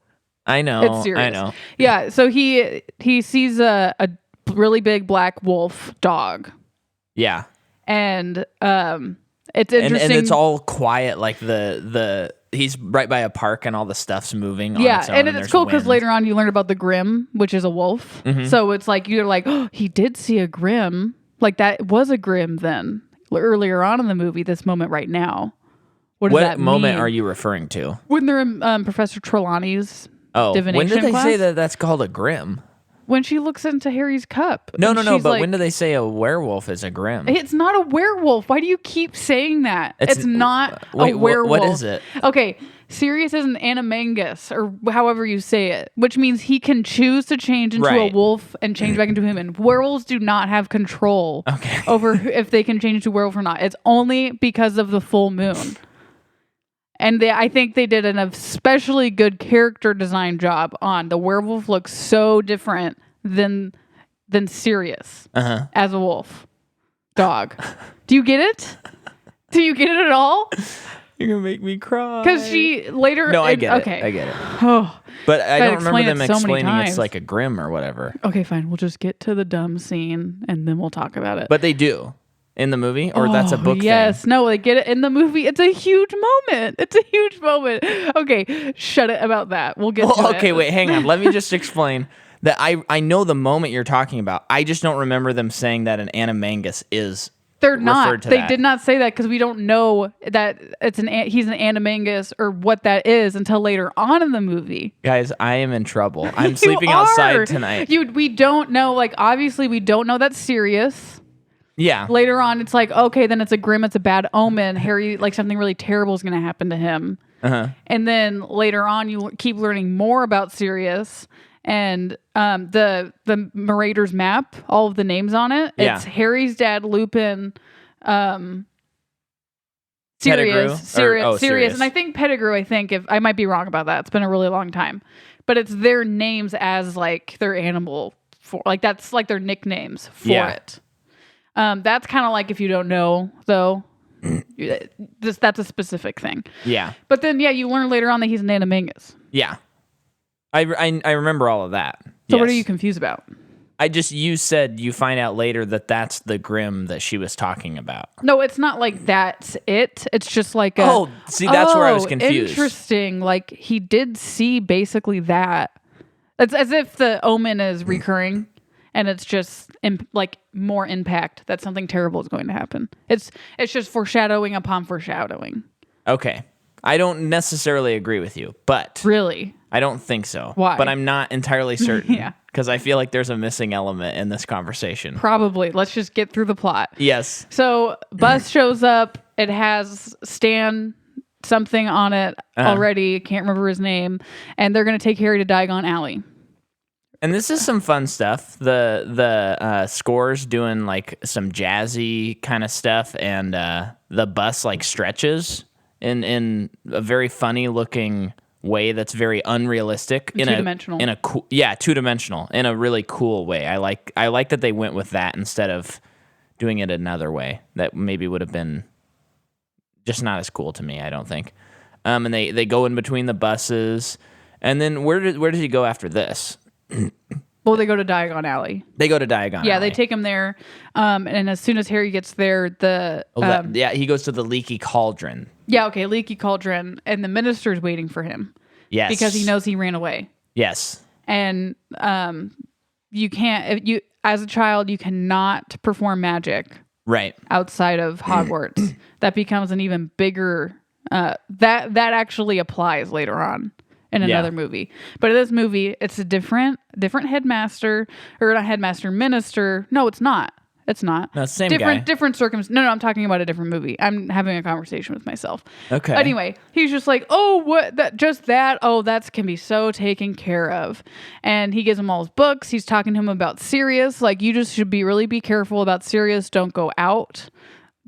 I know. It's Sirius. I know. Yeah. So he sees a really big black wolf dog. Yeah. And it's interesting. And it's all quiet, like he's right by a park and all the stuff's moving. Yeah, on its own, and it's cool because later on you learn about the Grimm, which is a wolf. Mm-hmm. So it's like you're like, oh, he did see a Grimm. Like that was a Grimm then. Earlier on in the movie, this moment right now. What does that moment mean? Are you referring to? When they're in Professor Trelawney's Oh, divination when did they class. say that that's called a grim? When she looks into Harry's cup. No, and no, no. she's But like, when do they say a werewolf is a grim? it's not a werewolf. Why do you keep saying that? It's not wait, a werewolf. What is it? Okay, Sirius is an animangus, or however you say it, which means he can choose to change into a wolf and change back into a human. Werewolves do not have control over if they can change into a werewolf or not. It's only because of the full moon. And I think they did an especially good character design job on the werewolf. Looks so different than Sirius as a wolf dog. Do you get it? Do you get it at all? You're gonna make me cry. Because she later. No, I get it. Okay. I get it. Oh, But I don't remember them it so many explaining times. it's like a grim or whatever. okay, fine. We'll just get to the dumb scene and then we'll talk about it. But they do in the movie, or that's a book yes. thing? No, they get it in the movie. It's a huge moment. It's a huge moment. Okay, shut it about that. We'll get to it. Okay, wait, hang on. Let me just explain that I know the moment you're talking about. I just don't remember them saying that an animangus is. They're not. They that. did not say that because we don't know that he's an animangus or what that is until later on in the movie. Guys, I am in trouble. I'm You sleeping are. outside tonight. We don't know. Like, obviously, we don't know that's Sirius. Yeah. Later on, it's like, okay, then it's a grim, it's a bad omen. Harry, like, something really terrible is going to happen to him. And then later on, you keep learning more about Sirius. And the Marauders map, all of the names on it. Yeah. It's Harry's dad, Lupin, Pettigrew? Sirius, and I think Pettigrew. If I might be wrong about that, it's been a really long time, but it's their names as like their animal for like that's like their nicknames for it. That's kind of like if you don't know though, that's a specific thing. Yeah. But then you learn later on that he's an animangus. Yeah. I remember all of that. So what are you confused about? You said you find out later that that's the grim that she was talking about. No, it's not like that's it. It's just like that's where I was confused. Interesting. Like he did see basically that. It's as if the omen is recurring and it's just like more impact that something terrible is going to happen. It's just foreshadowing upon foreshadowing. Okay. I don't necessarily agree with you, but really, I don't think so. Why? But I'm not entirely certain. Yeah. Because I feel like there's a missing element in this conversation. Probably. Let's just get through the plot. Yes. So bus shows up. It has Stan something on it already. Can't remember his name. And they're going to take Harry to Diagon Alley. And this is some fun stuff. The score's doing like some jazzy kind of stuff, and the bus like stretches in a very funny looking way that's very unrealistic. Two-dimensional. Two-dimensional in a really cool way. I like that they went with that instead of doing it another way that maybe would have been just not as cool to me, I don't think. And they go in between the buses, and then where did he go after this? Well, they go to Diagon Alley. They go to Diagon Alley. Yeah, they take him there. And as soon as Harry gets there, he goes to the Leaky Cauldron. Yeah, okay, Leaky Cauldron. And the minister's waiting for him. Yes. Because he knows he ran away. Yes. And you can't, as a child, you cannot perform magic. Right. Outside of Hogwarts. That becomes an even bigger, that actually applies later on. In another movie. But in this movie, it's a different headmaster, or not headmaster, minister. No, it's not. It's not. No, same guy. Different circumstances. No, I'm talking about a different movie. I'm having a conversation with myself. Okay. Anyway, he's just like, oh, what? That can be so taken care of. And he gives him all his books. He's talking to him about Sirius. Like, you just should really be careful about Sirius. Don't go out.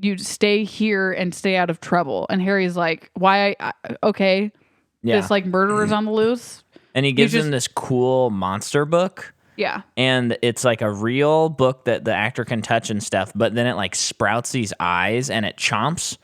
You stay here and stay out of trouble. And Harry's like, why? Okay. Yeah. This like murderers on the loose. And he gives him this cool monster book. Yeah. And it's like a real book that the actor can touch and stuff, but then it like sprouts these eyes and it chomps.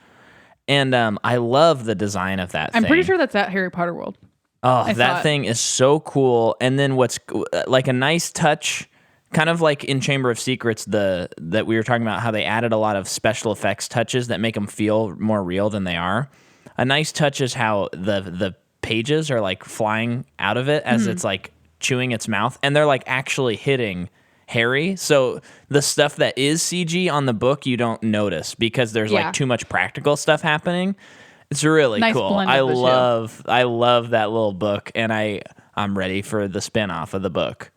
And I love the design of that thing. I'm pretty sure that's at Harry Potter World. Oh, that thing is so cool. And then what's like a nice touch, kind of like in Chamber of Secrets, that we were talking about how they added a lot of special effects touches that make them feel more real than they are. A nice touch is how the pages are like flying out of it as it's like chewing its mouth, and they're like actually hitting Harry. So the stuff that is CG on the book you don't notice because there's like too much practical stuff happening. It's really nice cool. Blend I of the love that little book, and I I'm ready for the spinoff of the book.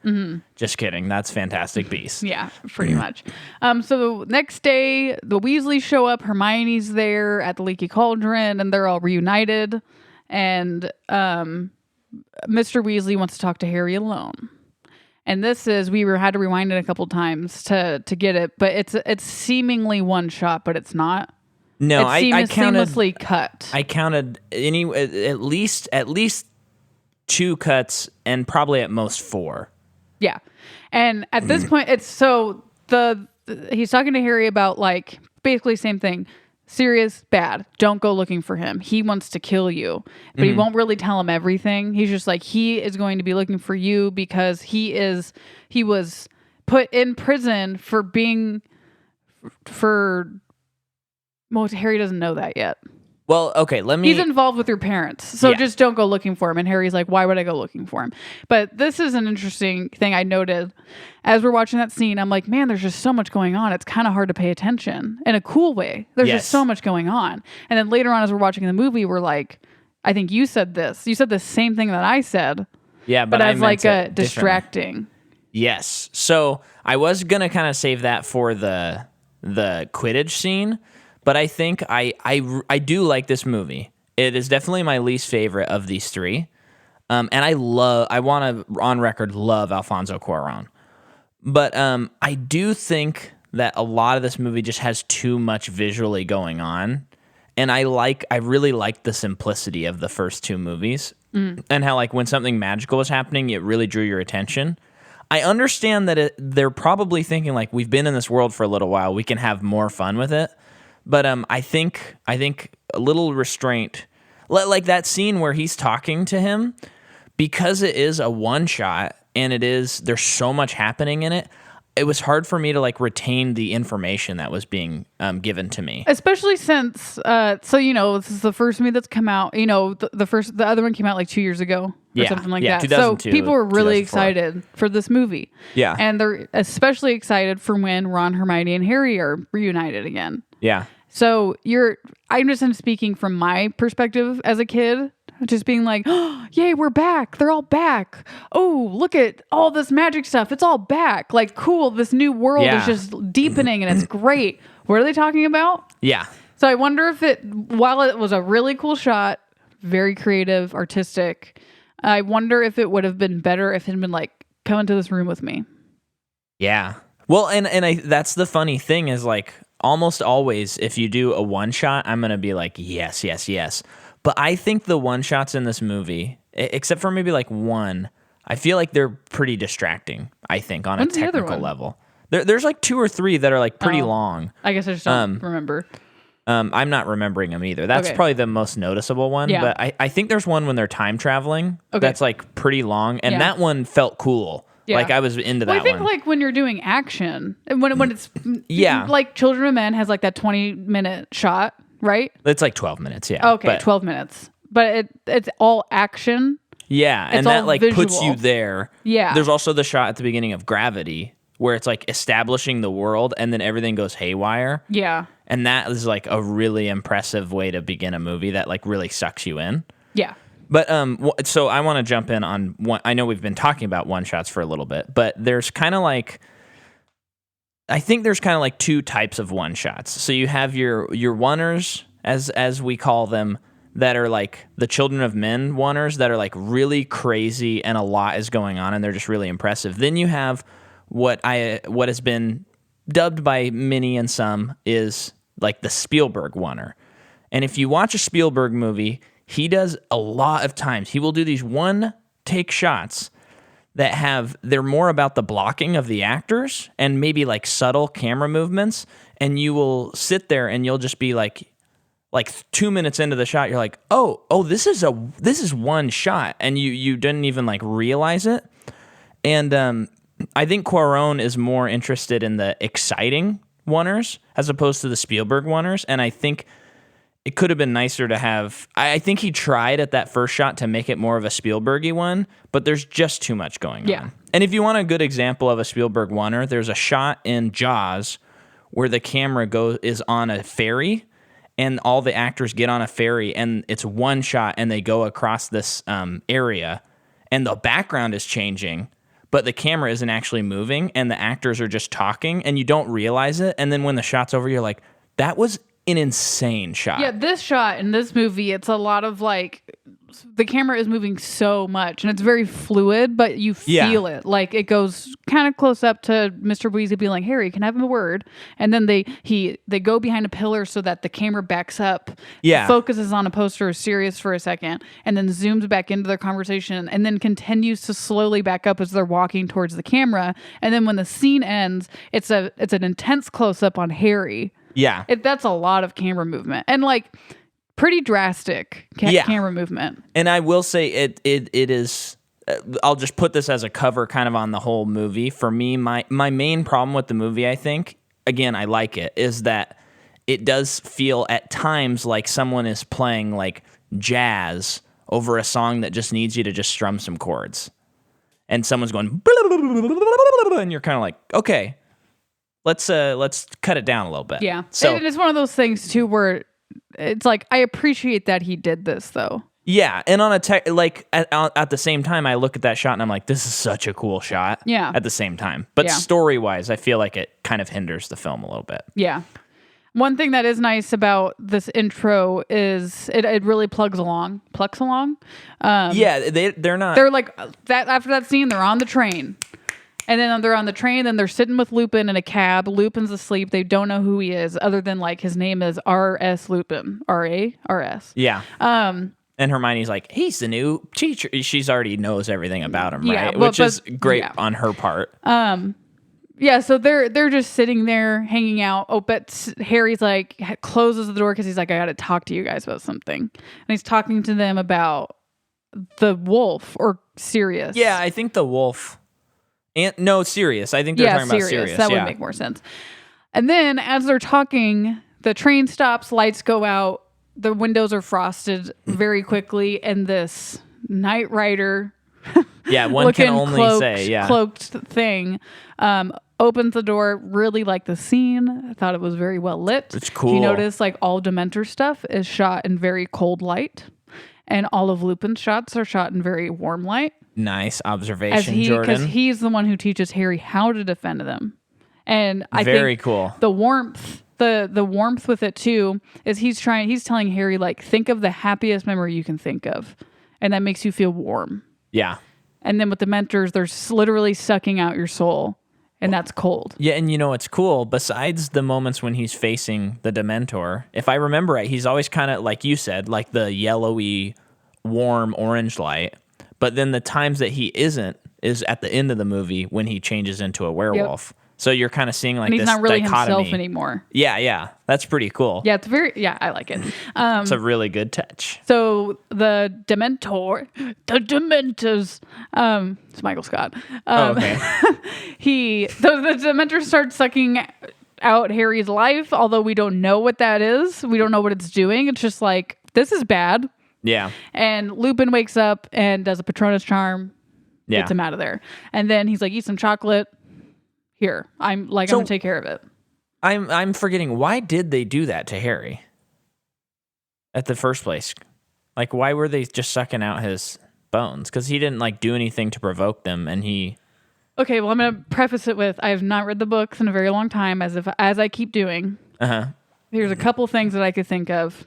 Just kidding. That's Fantastic Beasts. Yeah, pretty much. So the next day, the Weasleys show up. Hermione's there at the Leaky Cauldron, and they're all reunited. And Mr. Weasley wants to talk to Harry alone. And this is, had to rewind it a couple times to get it, but it's seemingly one shot, but it's not. No, I counted. Seamlessly cut. I counted at least 2 cuts and probably at most 4. Yeah. And at this point, it's so he's talking to Harry about like basically same thing. Serious, bad. Don't go looking for him. He wants to kill you, but he won't really tell him everything. He's just like, he is going to be looking for you because he was put in prison for well, Harry doesn't know that yet. Well, okay, He's involved with your parents, so just don't go looking for him. And Harry's like, why would I go looking for him? But this is an interesting thing I noted. As we're watching that scene, I'm like, man, there's just so much going on. It's kind of hard to pay attention in a cool way. There's just so much going on. And then later on, as we're watching the movie, we're like, I think you said this. You said the same thing that I said. Yeah, but as like a distracting. Yes. So I was going to kind of save that for the Quidditch scene. But I think I do like this movie. It is definitely my least favorite of these 3. And I want to, on record, love Alfonso Cuarón. But I do think that a lot of this movie just has too much visually going on. And I really like the simplicity of the first 2 movies. And how like when something magical is happening, it really drew your attention. I understand that they're probably thinking like, we've been in this world for a little while. We can have more fun with it. But I think a little restraint, like that scene where he's talking to him, because it is a one shot and there's so much happening in it. It was hard for me to like retain the information that was being given to me, especially since this is the first movie that's come out. The other one came out like 2 years ago or something like that. So people were really excited for this movie. Yeah, and they're especially excited for when Ron, Hermione, and Harry are reunited again. Yeah. So I'm just speaking from my perspective as a kid, just being like, oh, yay, we're back. They're all back. Oh, look at all this magic stuff. It's all back. Like, cool. This new world is just deepening and it's great. What are they talking about? Yeah. So I wonder if while it was a really cool shot, very creative, artistic, I wonder if it would have been better if it had been like, come into this room with me. Yeah. Well, and that's the funny thing is like, almost always, if you do a one shot, I'm going to be like, yes, yes, yes. But I think the one shots in this movie, except for maybe like one, I feel like they're pretty distracting, I think, on a technical level. There's like 2 or 3 that are like pretty long. I guess I just don't remember. I'm not remembering them either. That's probably the most noticeable one. Yeah. But I think there's one when they're time traveling that's like pretty long. And that one felt cool. Yeah. Like I was into that one. I think like when you're doing action, and when it's like Children of Men has like that 20-minute shot, right? It's like 12 minutes, yeah. Okay, 12 minutes. But it's all action. Yeah, and that like visual. Puts you there. Yeah. There's also the shot at the beginning of Gravity where it's like establishing the world and then everything goes haywire. Yeah. And that is like a really impressive way to begin a movie that like really sucks you in. Yeah. But so I want to jump in on one. I know we've been talking about one shots for a little bit, but there's kind of like, I think there's kind of like 2 types of one shots. So you have your oneers, as we call them, that are like the Children of Men oneers that are like really crazy and a lot is going on and they're just really impressive. Then you have what has been dubbed by many and some is like the Spielberg oneer. And if you watch a Spielberg movie, he does a lot of times. He will do these one take shots that they're more about the blocking of the actors and maybe like subtle camera movements. And you will sit there and you'll just be like 2 minutes into the shot, you're like, oh, this is one shot. And you didn't even like realize it. And I think Cuarón is more interested in the exciting oneers as opposed to the Spielberg oneers. And I think it could have been nicer to have. I think he tried at that first shot to make it more of a Spielberg-y one, but there's just too much going on. And if you want a good example of a Spielberg oneer, there's a shot in Jaws where the camera is on a ferry, and all the actors get on a ferry, and it's one shot, and they go across this area, and the background is changing, but the camera isn't actually moving and the actors are just talking and you don't realize it. And then when the shot's over, you're like, that was an insane shot. Yeah, this shot in this movie, it's a lot of like, the camera is moving so much and it's very fluid, but you feel it. Like it goes kind of close up to Mr. Weasley being like, Harry, can I have a word? And then they go behind a pillar so that the camera backs up, focuses on a poster of Sirius for a second, and then zooms back into their conversation and then continues to slowly back up as they're walking towards the camera. And then when the scene ends, it's an intense close up on Harry. Yeah. That's a lot of camera movement. And like pretty drastic camera movement. And I will say it is, I'll just put this as a cover kind of on the whole movie. For me, my main problem with the movie, I think, again, I like it, is that it does feel at times like someone is playing like jazz over a song that just needs you to just strum some chords. And someone's going, and you're kind of like, okay, let's cut it down a little bit. Yeah. So and it's one of those things too where it's like, I appreciate that he did this though. Yeah, and on at the same time, I look at that shot and I'm like, this is such a cool shot. Yeah. At the same time, but story-wise, I feel like it kind of hinders the film a little bit. Yeah. One thing that is nice about this intro is it really plugs along. Yeah, they're not. They're like that after that scene. They're on the train. And then they're on the train, then they're sitting with Lupin in a cab. Lupin's asleep. They don't know who he is, other than like his name is R.S. Lupin. R.A.R.S. Yeah. And Hermione's like, he's the new teacher. She's already knows everything about him, right? Which is great on her part. Yeah, so they're just sitting there hanging out. Oh, but Harry's like closes the door because he's like, I got to talk to you guys about something. And he's talking to them about the wolf or Sirius. Yeah, I think the wolf. No, Sirius. I think they're talking about Sirius. That would make more sense. And then as they're talking, the train stops, lights go out, the windows are frosted very quickly, and this Knight Rider one can only say, cloaked thing opens the door. Really like the scene. I thought it was very well lit. It's cool. You notice like all Dementor stuff is shot in very cold light, and all of Lupin's shots are shot in very warm light. Nice observation, Jordan. Because he's the one who teaches Harry how to defend them. And I very think cool. The warmth, the warmth with it too, is he's telling Harry, like, think of the happiest memory you can think of. And that makes you feel warm. Yeah. And then with the Mentors, they're literally sucking out your soul. And that's cold. Yeah, and you know what's cool? Besides the moments when he's facing the Dementor, if I remember right, he's always kind of, like you said, like the yellowy, warm orange light. But then the times that he isn't is at the end of the movie when he changes into a werewolf. Yep. So you're kind of seeing like and he's this not really dichotomy. Himself anymore. Yeah. That's pretty cool. Yeah, I like it. It's a really good touch. So the Dementors, it's Michael Scott. Okay. The Dementors start sucking out Harry's life, although we don't know what that is. We don't know what it's doing. It's just like, this is bad. Yeah. And Lupin wakes up and does a Patronus charm. Gets him out of there. And then he's like, eat some chocolate. Here. I'm going to take care of it. I'm forgetting, why did they do that to Harry at the first place? Like, why were they just sucking out his bones? Because he didn't like do anything to provoke them, and he... Okay, well, I'm going to preface it with, I have not read the books in a very long time, as I keep doing. Here's a couple things that I could think of.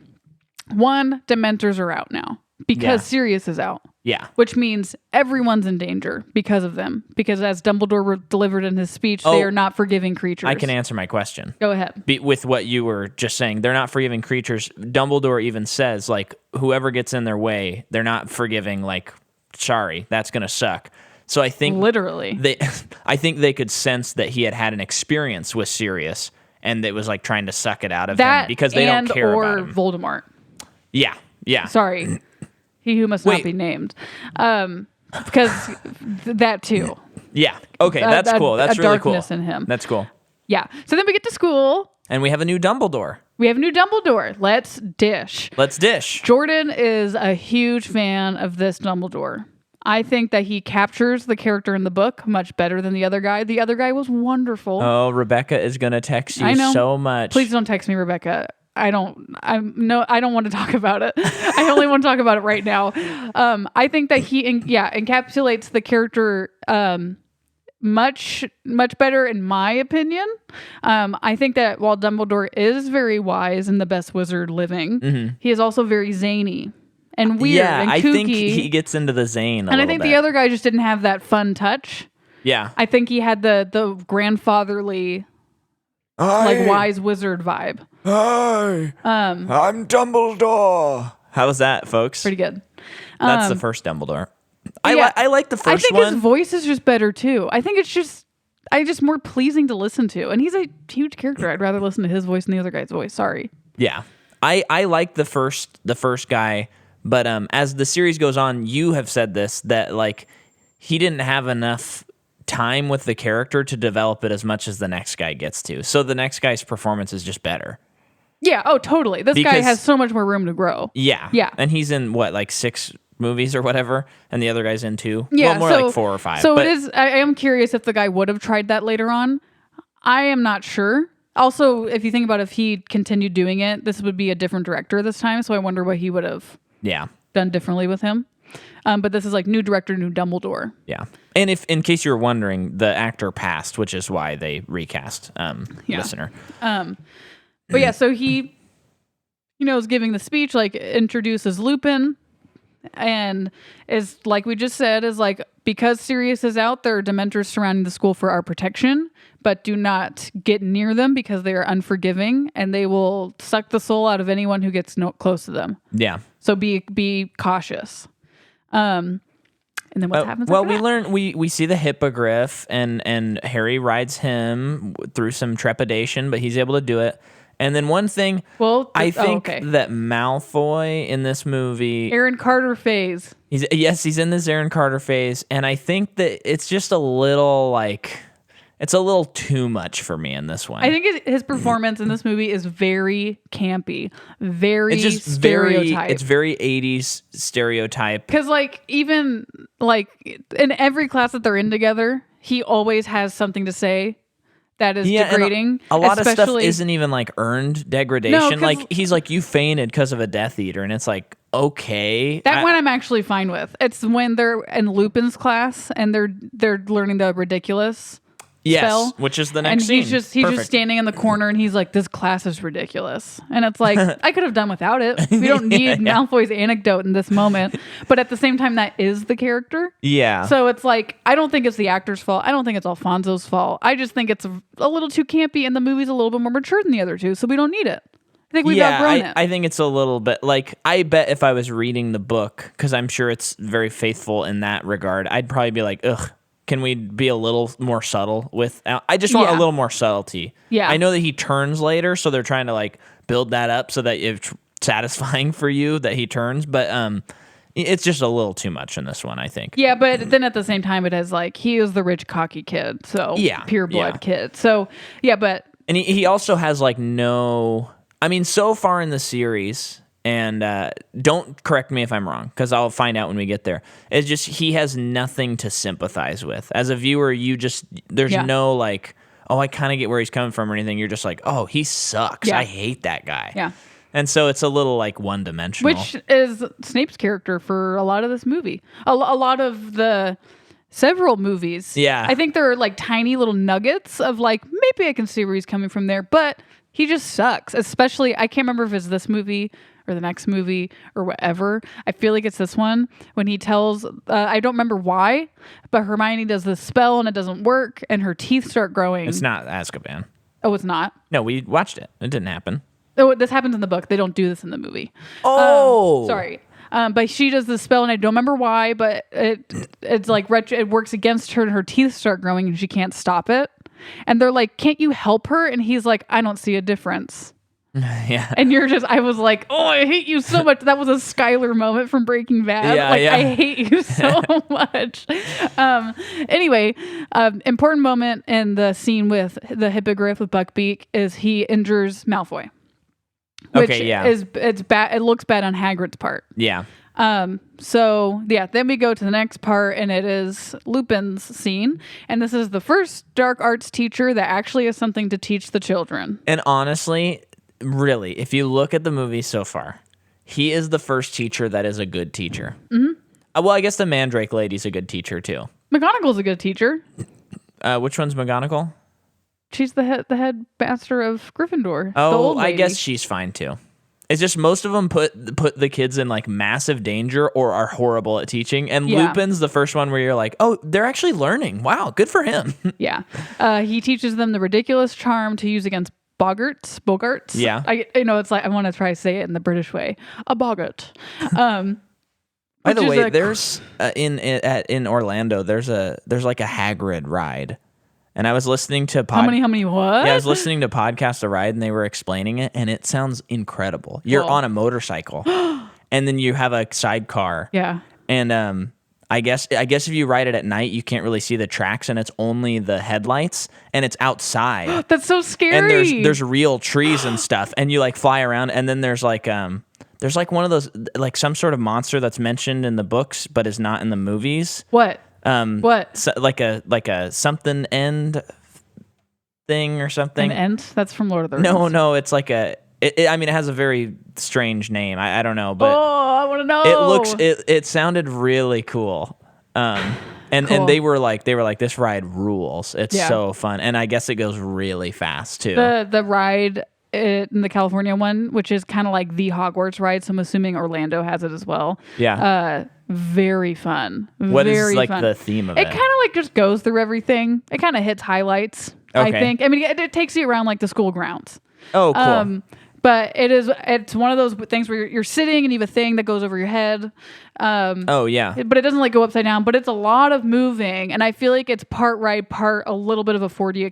One, Dementors are out now because Sirius is out. Yeah. Which means everyone's in danger because of them. Because as Dumbledore delivered in his speech, they are not forgiving creatures. I can answer my question. Go ahead. With what you were just saying, they're not forgiving creatures. Dumbledore even says, like, whoever gets in their way, they're not forgiving, like, sorry, that's going to suck. So I think... Literally. I think they could sense that he had an experience with Sirius, and it was, like, trying to suck it out of him because they don't care about him. Voldemort. Yeah. Sorry. He who must not be named. Because that too. Yeah. Okay, that's cool. That's really cool. Darkness in him. That's cool. Yeah. So then we get to school. And we have a new Dumbledore. Let's dish. Jordan is a huge fan of this Dumbledore. I think that he captures the character in the book much better than the other guy. The other guy was wonderful. Oh, Rebecca is going to text you so much. Please don't text me, Rebecca. I don't want to talk about it. I only want to talk about it right now. I think that he encapsulates the character much better in my opinion. I think that while Dumbledore is very wise and the best wizard living, he is also very zany and weird and kooky. I think he gets into the zane and I think the other guy just didn't have that fun touch. Yeah. I think he had the grandfatherly wise wizard vibe. Hi, I'm Dumbledore. How was that, folks? Pretty good. That's the first Dumbledore. I like the first one. I think his voice is just better too. I think it's just more pleasing to listen to. And he's a huge character. I'd rather listen to his voice than the other guy's voice. Sorry. Yeah. I like the first guy, but as the series goes on, you have said this, that like he didn't have enough time with the character to develop it as much as the next guy gets to. So the next guy's performance is just better. Yeah, oh totally. This guy has so much more room to grow. Yeah. Yeah. And he's in what, like 6 movies or whatever, and the other guy's in 2. Yeah, well, more like 4 or 5. So it is. I am curious if the guy would have tried that later on. I am not sure. Also, if you think about if he continued doing it, this would be a different director this time. So I wonder what he would have done differently with him. But this is like new director, new Dumbledore. Yeah. And if, in case you were wondering, the actor passed, which is why they recast listener. But yeah, so he, is giving the speech, like introduces Lupin, and is like we just said, is like, because Sirius is out, there are Dementors surrounding the school for our protection, but do not get near them because they are unforgiving and they will suck the soul out of anyone who gets close to them. Yeah. So be cautious. And then what happens? Well, we see the hippogriff, and Harry rides him through some trepidation, but he's able to do it. And then one thing, I think that Malfoy in this movie, Aaron Carter phase. He's in this Aaron Carter phase, and I think that it's just a little it's a little too much for me in this one. I think his performance in this movie is very campy, very stereotype. It's very 80s stereotype. Because even in every class that they're in together, he always has something to say that is degrading. A lot of stuff isn't even earned degradation. No, he's like, you fainted because of a Death Eater, and it's like, okay. That one I'm actually fine with. It's when they're in Lupin's class and they're learning the ridiculous spell, which is the next and scene. he's just standing in the corner and he's like, this class is ridiculous. And it's like, I could have done without it. We don't need Malfoy's anecdote in this moment. But at the same time, that is the character. Yeah. So it's like, I don't think it's the actor's fault. I don't think it's Alfonso's fault. I just think it's a little too campy and the movie's a little bit more mature than the other two. So we don't need it. I think we've outgrown it. I think it's a little bit I bet if I was reading the book, because I'm sure it's very faithful in that regard, I'd probably be like, ugh. Can we be a little more subtle with? I just want a little more subtlety. Yeah, I know that he turns later, so they're trying to build that up so that it's satisfying for you that he turns. But it's just a little too much in this one, I think. Yeah, but then at the same time, it has he is the rich, cocky kid, so pure blood kid. So but and he also has no. I mean, so far in the series. And don't correct me if I'm wrong, because I'll find out when we get there. It's just he has nothing to sympathize with. As a viewer, there's no oh, I kind of get where he's coming from or anything. You're just like, oh, he sucks. I hate that guy. Yeah. And so it's a little one-dimensional. Which is Snape's character for a lot of this movie. A lot of the several movies. Yeah. I think there are tiny little nuggets of maybe I can see where he's coming from there, but he just sucks. Especially, I can't remember if it's this movie or the next movie or whatever. I feel like it's this one when he tells, I don't remember why, but Hermione does this spell and it doesn't work and her teeth start growing. It's not Azkaban. Oh, it's not? No, we watched it. It didn't happen. Oh, this happens in the book. They don't do this in the movie. Oh! Sorry. But she does this spell and I don't remember why, but it's it works against her and her teeth start growing and she can't stop it. And they're like, can't you help her? And he's like, I don't see a difference. Yeah. And I was like, oh, I hate you so much. That was a Skylar moment from Breaking Bad. Yeah, I hate you so much. Anyway, important moment in the scene with the hippogriff with Buckbeak is he injures Malfoy. Which it's bad. It looks bad on Hagrid's part. Yeah. Then we go to the next part and it is Lupin's scene. And this is the first dark arts teacher that actually has something to teach the children. And honestly, really, if you look at the movie so far, he is the first teacher that is a good teacher. Mm-hmm. Well, I guess the Mandrake lady's a good teacher too. McGonagall's a good teacher. Which one's McGonagall? She's the head master of Gryffindor. Oh, the old lady. I guess she's fine too. It's just most of them put the kids in like massive danger or are horrible at teaching. And Lupin's the first one where you're like, oh, they're actually learning. Wow, good for him. Yeah. He teaches them the ridiculous charm to use against Boggarts. Yeah. It's like, I want to try to say it in the British way. A boggart. By the way, there's in Orlando, there's like a Hagrid ride. And I was listening to How many what? Yeah, I was listening to Podcast A Ride, and they were explaining it, and it sounds incredible. You're on a motorcycle, and then you have a sidecar. Yeah. And I guess if you ride it at night, you can't really see the tracks, and it's only the headlights, and it's outside. That's so scary. And there's real trees and stuff, and you like fly around, and then there's like one of those, like some sort of monster that's mentioned in the books but is not in the movies. What? What? So, like a something end thing or something. An end? That's from Lord of the Rings. No, it's like it has a very strange name. I don't know, but I want to know. It sounded really cool. And they were like this ride rules. It's so fun, and I guess it goes really fast too. The ride in the California one, which is kind of like the Hogwarts ride, so I'm assuming Orlando has it as well. Yeah. Very fun. What is very like fun. the theme of it? It kind of like just goes through everything. It kind of hits highlights, I think. I mean, it takes you around like the school grounds. Oh, cool. But it's one of those things where you're sitting and you have a thing that goes over your head. Oh, yeah. But it doesn't like go upside down, but it's a lot of moving. And I feel like it's part ride, part a little bit of a 4D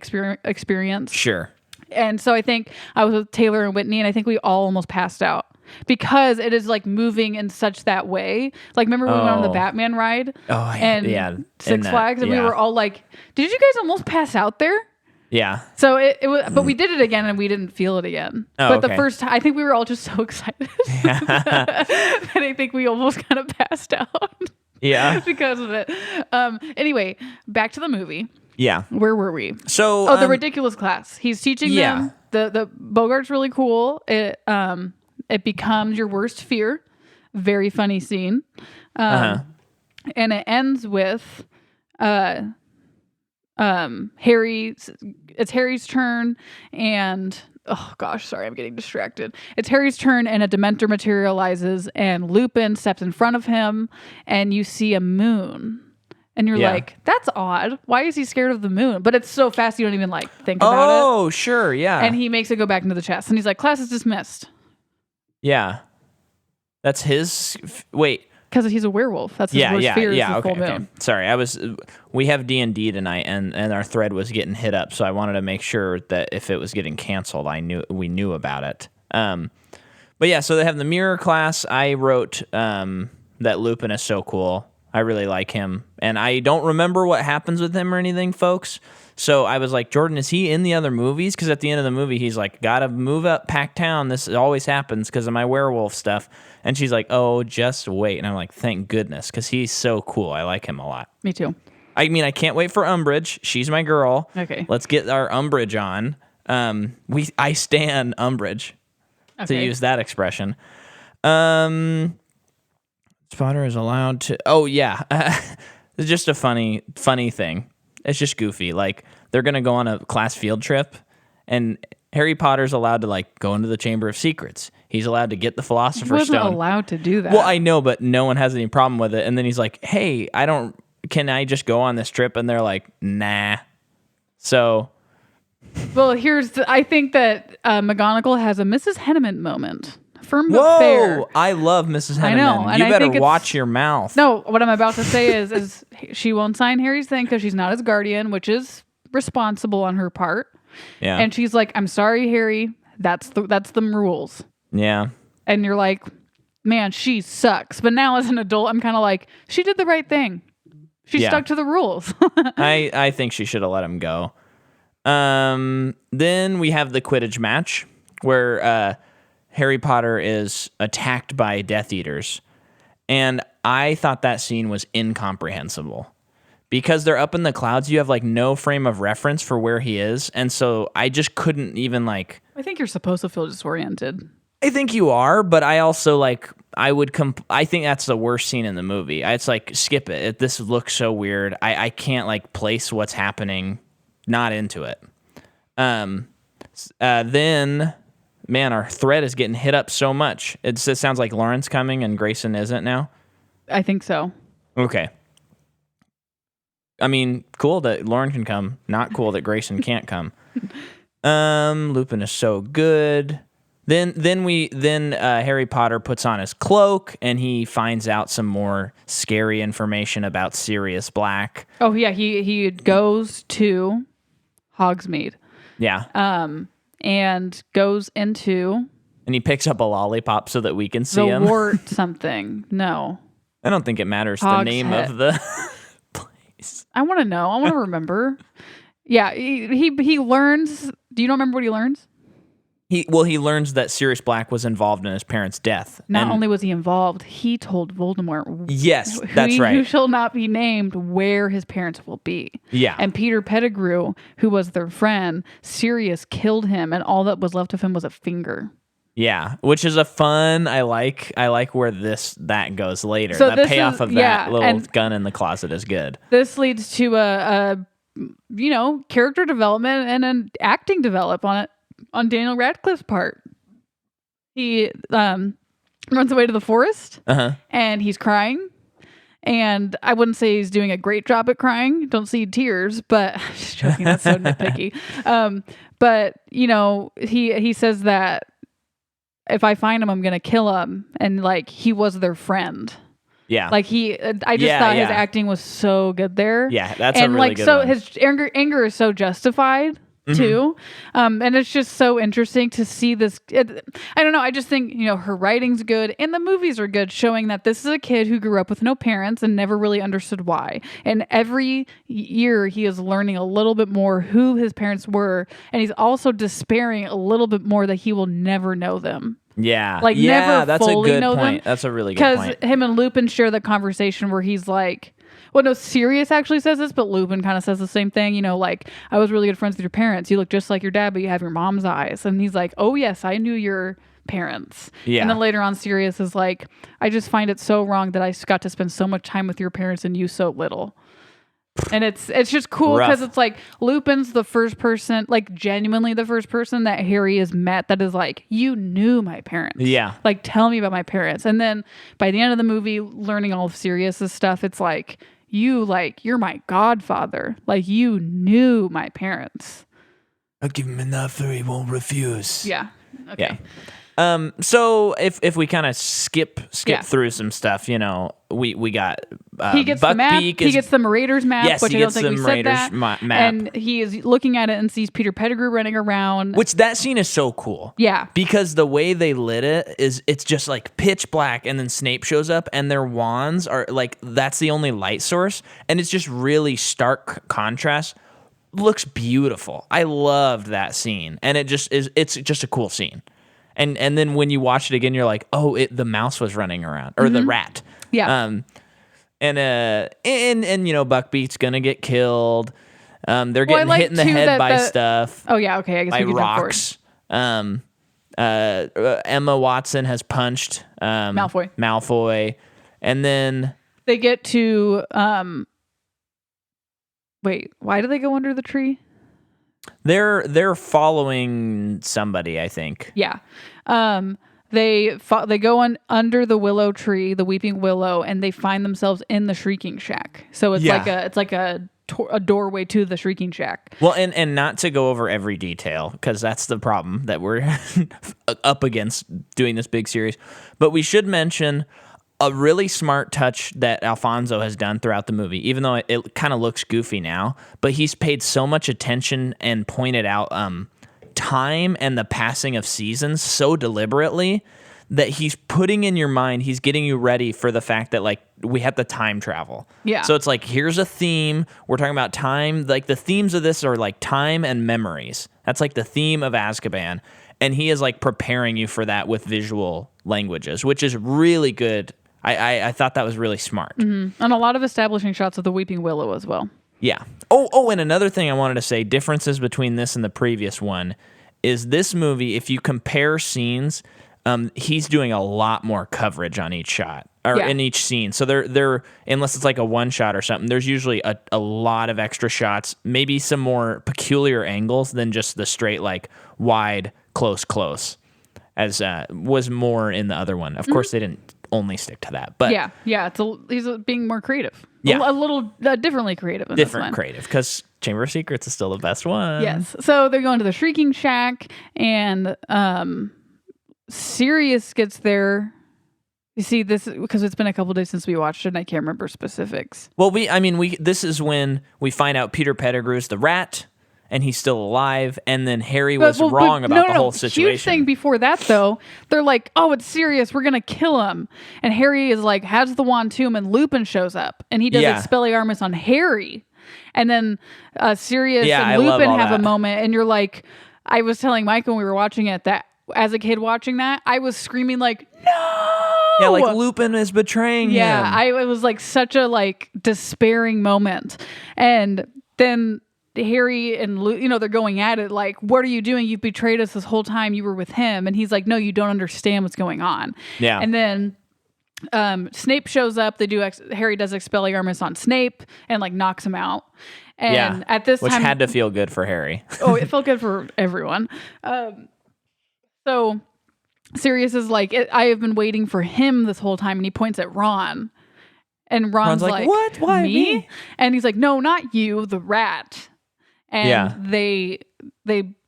experience. Sure. And so I think I was with Taylor and Whitney, and I think we all almost passed out because it is like moving in such that way. Like, remember when we went on the Batman ride? Oh, and Six Flags, and we were all like, "Did you guys almost pass out there?" Yeah. So it was, but we did it again, and we didn't feel it again. Oh, but the first time, I think we were all just so excited that I think we almost kind of passed out. Yeah. Because of it. Anyway, back to the movie. Yeah. Where were we? So the ridiculous class. He's teaching them. The Bogart's really cool. It becomes your worst fear. Very funny scene. And it ends with Harry's turn, and oh gosh, sorry, I'm getting distracted. It's Harry's turn, and a Dementor materializes, and Lupin steps in front of him, and you see a moon. And you're like, that's odd. Why is he scared of the moon? But it's so fast you don't even like think about it. Oh, sure, yeah. And he makes it go back into the chest. And he's like, class is dismissed. Yeah. That's his... Wait. Because he's a werewolf. That's his worst fear is the full moon. Okay. Sorry, we have D&D tonight, and our thread was getting hit up, so I wanted to make sure that if it was getting canceled, we knew about it. But yeah, so they have the mirror class. I wrote that Lupin is so cool. I really like him. And I don't remember what happens with him or anything, folks. So I was like, Jordan, is he in the other movies? Because at the end of the movie, he's like, gotta move up, pack town. This always happens because of my werewolf stuff. And she's like, oh, just wait. And I'm like, thank goodness, because he's so cool. I like him a lot. Me too. I mean, I can't wait for Umbridge. She's my girl. Okay. Let's get our Umbridge on. I stan Umbridge, to use that expression. Potter is allowed to... Oh, yeah. It's just a funny thing. It's just goofy. Like, they're going to go on a class field trip, and Harry Potter's allowed to, like, go into the Chamber of Secrets. He's allowed to get the Philosopher's Stone. He wasn't allowed to do that. Well, I know, but no one has any problem with it. And then he's like, hey, can I just go on this trip? And they're like, nah. So... Well, I think that McGonagall has a Mrs. Henneman moment. Firm but fair. Whoa! I love Mrs. Henneman. I know. And you better watch your mouth. No, what I'm about to say is she won't sign Harry's thing because she's not his guardian, which is responsible on her part. Yeah. And she's like, I'm sorry, Harry. That's the rules. Yeah. And you're like, man, she sucks. But now as an adult, I'm kind of like, she did the right thing. She stuck to the rules. I think she should have let him go. Then we have the Quidditch match where Harry Potter is attacked by Death Eaters. And I thought that scene was incomprehensible. Because they're up in the clouds, you have like no frame of reference for where he is. And so I just couldn't even like I think you're supposed to feel disoriented. I think you are, but I also like I think that's the worst scene in the movie. It's like skip it. This looks so weird. I can't like place what's happening. Not into it. Then, man, our thread is getting hit up so much. It sounds like Lauren's coming and Grayson isn't now. I think so. Okay. I mean, cool that Lauren can come. Not cool that Grayson can't come. Lupin is so good. Then Harry Potter puts on his cloak and he finds out some more scary information about Sirius Black. Oh yeah, he goes to Hogsmeade. Yeah. And goes into and he picks up a lollipop so that we can see him. The wart something. No. I don't think it matters the name of the place. I want to know. I want to remember. Yeah, he learns. Do you not remember what he learns? He learns that Sirius Black was involved in his parents' death. Not only was he involved, he told Voldemort. Yes, that's right. Who shall not be named, where his parents will be. Yeah. And Peter Pettigrew, who was their friend, Sirius killed him, and all that was left of him was a finger. Yeah, which is a fun. I like where that goes later. So the payoff of that little gun in the closet is good. This leads to a character development and an acting development on Daniel Radcliffe's part. He runs away to the forest and he's crying. And I wouldn't say he's doing a great job at crying. Don't see tears, but I'm just joking. That's so nitpicky. But he says that if I find him, I'm going to kill him. And like, he was their friend. Yeah. Like I just thought his acting was so good there. Yeah. That's a really good one. His anger is so justified. Too. And it's just so interesting to see this. I don't know. I just think, her writing's good and the movies are good, showing that this is a kid who grew up with no parents and never really understood why. And every year he is learning a little bit more who his parents were. And he's also despairing a little bit more that he will never know them. Yeah. Never that's fully a good know point. them. That's a really good point. Because him and Lupin share the conversation where he's like, well, no, Sirius actually says this, but Lupin kind of says the same thing. I was really good friends with your parents. You look just like your dad, but you have your mom's eyes. And he's like, oh, yes, I knew your parents. Yeah. And then later on, Sirius is like, I just find it so wrong that I got to spend so much time with your parents and you so little. And it's just cool because it's like Lupin's the first person, like genuinely the first person that Harry has met that is like, you knew my parents. Yeah. Like, tell me about my parents. And then by the end of the movie, learning all of Sirius's stuff, it's like, you're my godfather. Like, you knew my parents. I'll give him an offer he won't refuse. Yeah. Okay. Yeah. So if we kind of skip through some stuff, we got he gets the map. He gets the Marauders map. Yes, which he I don't gets think we the said Marauders that. map. And he is looking at it and sees Peter Pettigrew running around. Which that scene is so cool. Yeah. Because the way they lit it it's just like pitch black, and then Snape shows up and their wands are like, that's the only light source. And it's just really stark contrast. Looks beautiful. I loved that scene. And it's just a cool scene. And then when you watch it again, you're like, oh, the mouse was running around, or the rat. Yeah. And Buckbeak's gonna get killed. They're getting hit in the head by stuff. Oh yeah, okay. I guess by we can rocks. Emma Watson has punched Malfoy, and then they get to. Wait, why do they go under the tree? They're following somebody, I think. Yeah. They go under the willow tree, the weeping willow, and they find themselves in the Shrieking Shack. So it's like a doorway to the Shrieking Shack. Well, and not to go over every detail, because that's the problem that we're up against doing this big series. But we should mention a really smart touch that Alfonso has done throughout the movie, even though it kind of looks goofy now, but he's paid so much attention and pointed out time and the passing of seasons so deliberately that he's putting in your mind, he's getting you ready for the fact that like we have to time travel. Yeah. So it's like, here's a theme. We're talking about time. Like the themes of this are like time and memories. That's like the theme of Azkaban. And he is like preparing you for that with visual languages, which is really good. I thought that was really smart. Mm-hmm. And a lot of establishing shots of the Weeping Willow as well. Yeah. Oh, and another thing I wanted to say, differences between this and the previous one. is this movie, if you compare scenes, he's doing a lot more coverage on each shot or in each scene. So they're unless it's like a one shot or something, there's usually a lot of extra shots, maybe some more peculiar angles than just the straight like wide close as was more in the other one. Of course, they didn't only stick to that, but he's being more creative. Yeah, a little differently creative. In different this one. creative because Chamber of Secrets is still the best one. Yes. So they're going to the Shrieking Shack, and Sirius gets there. You see this because it's been a couple days since we watched it, and I can't remember specifics. Well, this is when we find out Peter Pettigrew's the rat, and he's still alive, and then Harry was wrong about the whole situation. Huge thing before that, though, they're like, "Oh, it's Sirius. We're gonna kill him," and Harry is like, has the wand to him, and Lupin shows up, and he does Expelliarmus on Harry, and then Sirius and Lupin have a moment, and you're like, I was telling Mike when we were watching it that as a kid watching that, I was screaming like, "No!" Yeah, like Lupin is betraying him. Yeah, it was like such a like despairing moment, and then Harry and they're going at it like, "What are you doing? You betrayed us this whole time. You were with him." And he's like, "No, you don't understand what's going on." Yeah. And then Snape shows up. Harry does Expelliarmus on Snape and like knocks him out. And at this time, which had to feel good for Harry. Oh, it felt good for everyone. So Sirius is like, I have been waiting for him this whole time, and he points at Ron. And Ron's like, "What? Why me?" And he's like, "No, not you, the rat." And the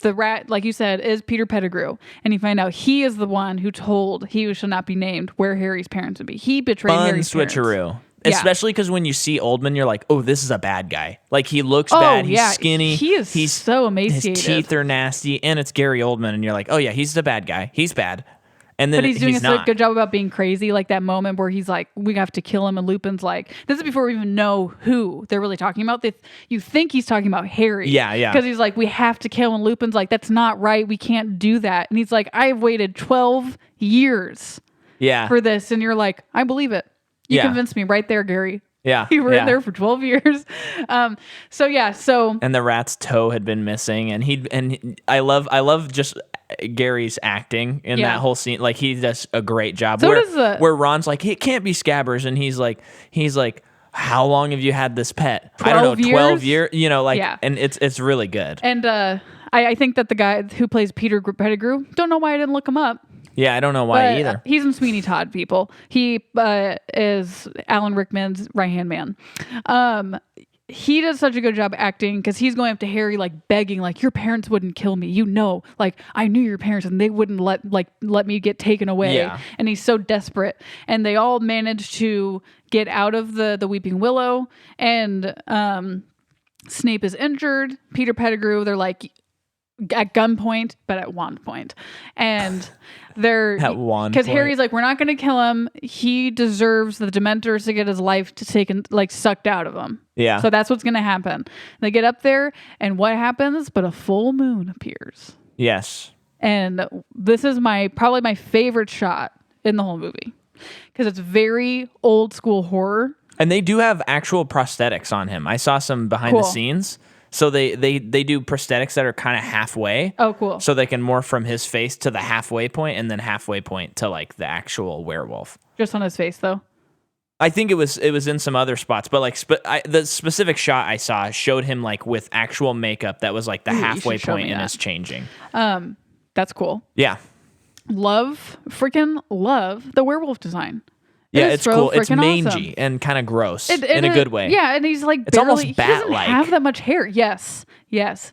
rat, like you said, is Peter Pettigrew. And you find out he is the one who told he shall not be named where Harry's parents would be. He betrayed Harry's switcheroo. Parents. Especially because when you see Oldman, you're like, "Oh, this is a bad guy." Like he looks bad. He's skinny. He's so emaciated. His teeth are nasty, and it's Gary Oldman, and you're like, "Oh yeah, he's the bad guy. He's bad." And then but he's doing a good job about being crazy. Like that moment where he's like, "We have to kill him," and Lupin's like, "This is before we even know who they're really talking about." You think he's talking about Harry. Yeah. Because he's like, "We have to kill him," and Lupin's like, "That's not right. We can't do that." And he's like, "I've waited 12 years for this," and you're like, "I believe it. You convinced me right there, Gary." Yeah. You were in there for 12 years. So and the rat's toe had been missing, and I love just Gary's acting in that whole scene. Like he does a great job. So where Ron's like, "It can't be Scabbers," and he's like, "How long have you had this pet?" 12 I don't know, 12 years. And it's really good. And I think that the guy who plays Peter Pettigrew, don't know why I didn't look him up. Yeah, I don't know why either. He's in Sweeney Todd, people. He is Alan Rickman's right-hand man. He does such a good job acting because he's going up to Harry like begging, like, "Your parents wouldn't kill me. Like I knew your parents and they wouldn't let me get taken away." Yeah. And he's so desperate. And they all manage to get out of the Weeping Willow. And Snape is injured. Peter Pettigrew, they're like at gunpoint, but at wand point. And they're at wand because point. Harry's like, "We're not going to kill him. He deserves the Dementors to get his life sucked out of him." Yeah. So that's what's going to happen. They get up there, and what happens? But a full moon appears. Yes. And this is probably my favorite shot in the whole movie because it's very old school horror. And they do have actual prosthetics on him. I saw some behind the scenes. So they do prosthetics that are kind of halfway. Oh, cool. So they can morph from his face to the halfway point and then halfway point to like the actual werewolf. Just on his face, though. I think it was in some other spots, but like the specific shot I saw showed him like with actual makeup that was like the halfway point and is changing. That's cool. Yeah. Freaking love the werewolf design. Yeah, it's cool. It's mangy awesome. And kind of gross in a good way. Yeah, and he's like it's almost bat-like. He doesn't have that much hair. Yes. Yes.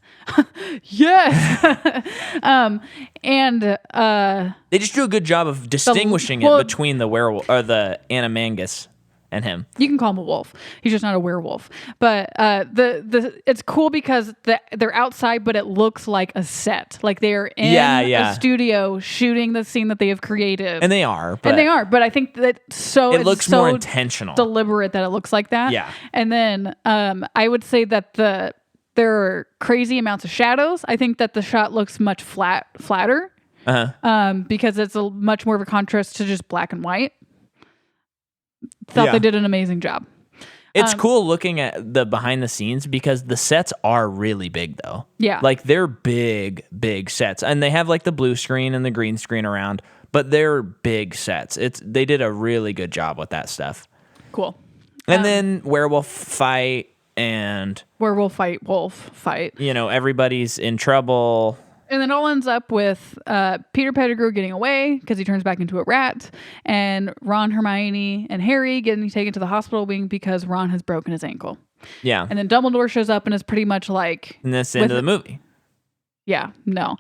And they just do a good job of distinguishing it between the werewolf or the Animagus and him. You can call him a wolf. He's just not a werewolf. But it's cool because they're outside, but it looks like a set. Like they are in a studio shooting the scene that they have created. And they are. But I think that it looks more intentional. Deliberate that it looks like that. Yeah. And then I would say that there are crazy amounts of shadows. I think that the shot looks much flatter. Because it's much more of a contrast to just black and white. Thought they did an amazing job. It's cool looking at the behind the scenes because the sets are really big though. Yeah. Like they're big sets. And they have like the blue screen and the green screen around, but they're big sets. They did a really good job with that stuff. Cool. And then werewolf fight. Werewolf fight, wolf fight. Everybody's in trouble. And then it all ends up with Peter Pettigrew getting away because he turns back into a rat, and Ron, Hermione, and Harry getting taken to the hospital wing because Ron has broken his ankle. Yeah. And then Dumbledore shows up and is pretty much like... And that's the end of the movie. Yeah, no.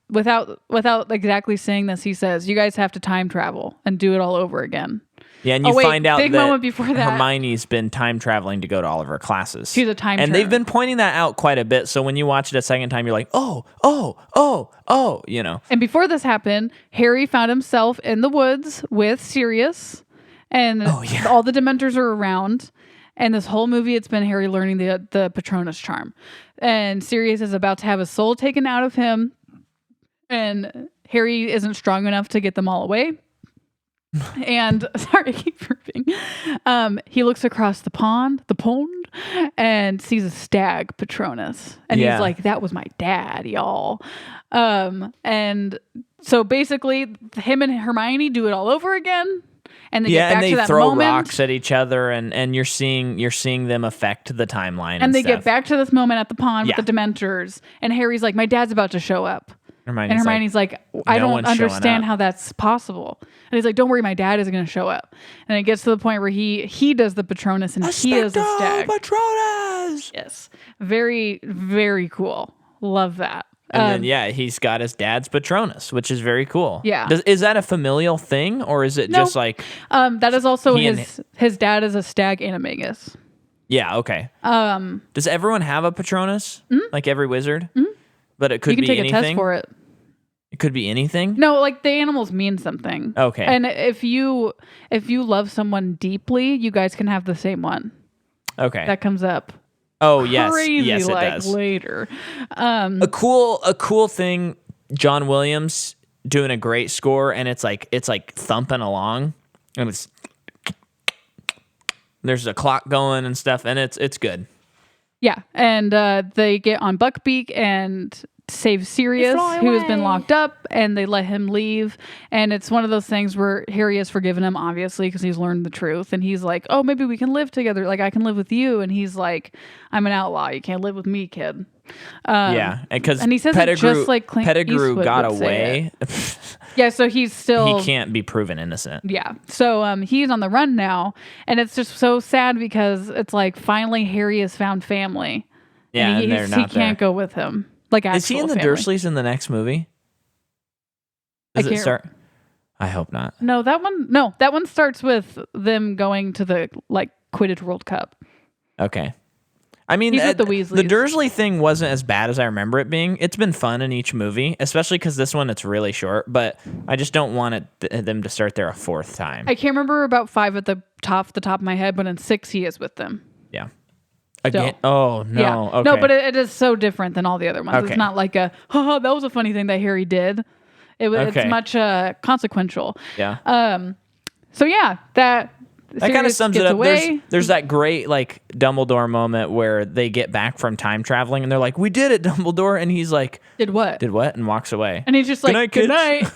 Without exactly saying this, he says, you guys have to time travel and do it all over again. Yeah, and you find out big that moment before that. Hermione's been time traveling to go to all of her classes. She's a time traveler. And they've been pointing that out quite a bit. So when you watch it a second time, you're like, oh. And before this happened, Harry found himself in the woods with Sirius, and all the Dementors are around. And this whole movie, it's been Harry learning the Patronus charm. And Sirius is about to have his soul taken out of him. And Harry isn't strong enough to get them all away. And sorry, I keep burping. He looks across the pond, and sees a stag Patronus, and he's like, "That was my dad, y'all." And so basically, him and Hermione do it all over again, and they get back to that throw moment. Rocks at each other, and you're seeing them affect the timeline, and they stuff. get back to this moment at the pond with the Dementors, and Harry's like, "My dad's about to show up." Hermione's like, I don't understand how that's possible. And he's like, don't worry, my dad is going to show up. And it gets to the point where he does the Patronus and he is a stag. Patronus! Yes. Very, very cool. Love that. And then, he's got his dad's Patronus, which is very cool. Yeah. Is that a familial thing, or is it just like... that is also his dad is a stag animagus. Yeah, okay. Does everyone have a Patronus? Mm-hmm. Like every wizard? Mm-hmm. But it could be anything? You can take a test for it. It could be anything? No, like the animals mean something. Okay. And if you love someone deeply, you guys can have the same one. Okay. That comes up. Oh, yes. Crazy, yes, it like, does. Later. A cool thing, John Williams doing a great score, and it's like thumping along, and there's a clock going and stuff, and it's good. Yeah, and they get on Buckbeak and save Sirius, who has been locked up, and they let him leave. And it's one of those things where Harry has forgiven him, obviously, because he's learned the truth. And he's like, oh, maybe we can live together. Like, I can live with you. And he's like, I'm an outlaw. You can't live with me, kid. And he says Pettigrew, it just like Clint Pettigrew Eastwood got would say away. Yeah, so he's still... He can't be proven innocent. Yeah. So he's on the run now. And it's just so sad because it's like, finally, Harry has found family. Yeah, and they're not he can't go with him. Like, is he in the family. Dursleys in the next movie? Does it start? I hope not. No, that one starts with them going to the Quidditch World Cup. Okay. I mean, he's with the Weasleys. The Dursley thing wasn't as bad as I remember it being. It's been fun in each movie, especially because this one, it's really short, but I just don't want them to start there a fourth time. I can't remember about 5 at the top of my head, but in 6 he is with them. Yeah. Again? Oh, no. Yeah. Okay. No, but it is so different than all the other ones. Okay. It's not like that was a funny thing that Harry did. It's much consequential. Yeah. So yeah, that kind of sums it up. Away. There's that great Dumbledore moment where they get back from time traveling and they're like, "We did it, Dumbledore," and he's like, "Did what? And walks away. And he's just like, "Good night."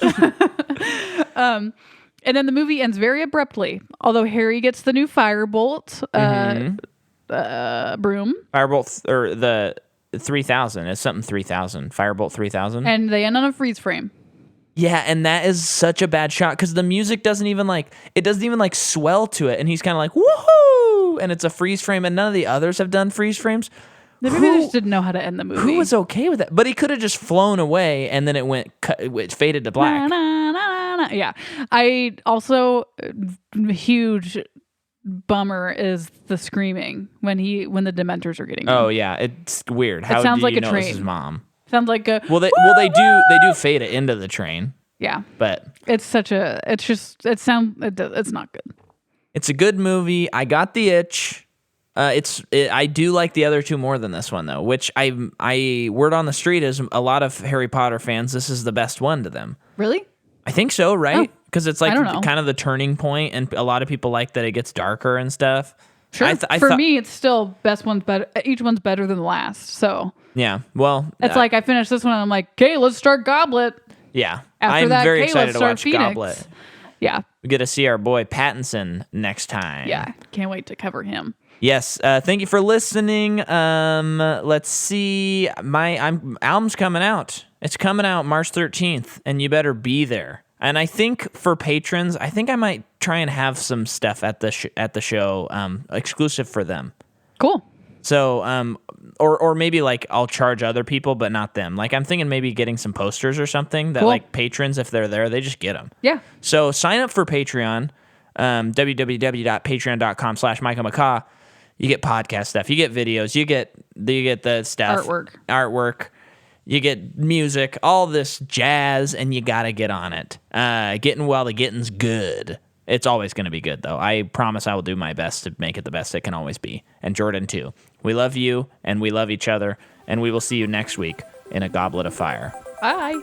And then the movie ends very abruptly. Although Harry gets the new Firebolt broom. Firebolt or the 3000. It's something 3000. Firebolt 3000. And they end on a freeze frame. Yeah, and that is such a bad shot because the music doesn't even swell to it, and he's kind of like woohoo, and it's a freeze frame, and none of the others have done freeze frames. Maybe they just didn't know how to end the movie. Who was okay with that? But he could have just flown away, and then it faded to black. Yeah, I also huge bummer is the screaming when the Dementors are getting him. Oh yeah, it's weird. How it sounds do like you a know train. It's his mom? Sounds like a they do fade it into the train. Yeah, but it's not good. It's a good movie. I got the itch. I do like the other two more than this one though, which I word on the street is a lot of Harry Potter fans. This is the best one to them. Really? I think so, right? Because it's I don't know. kind of the turning point, and a lot of people like that it gets darker and stuff. Sure. For me, it's still best one's better. Each one's better than the last. So yeah, well, it's like I finished this one and I'm like, okay, let's start Goblet. Yeah, After I'm that, very okay, excited let's to start watch Phoenix. Goblet. Yeah, We get to see our boy Pattinson next time. yeah, can't wait to cover him. Yes, thank you for listening. Let's see, my album's coming out. It's coming out March 13th, and you better be there. And I think for patrons, I think I might try and have some stuff at the show, exclusive for them. Cool. So, or maybe like I'll charge other people, but not them. Like I'm thinking maybe getting some posters or something that Cool. like patrons, if they're there, they just get them. Yeah. So sign up for Patreon, www.patreon.com/MicahMcCaw. You get podcast stuff, you get videos, you get the stuff, artwork, you get music, all this jazz, and you gotta get on it. Getting while the getting's good. It's always going to be good, though. I promise I will do my best to make it the best it can always be. And Jordan, too. We love you, and we love each other, and we will see you next week in A Goblet of Fire. Bye.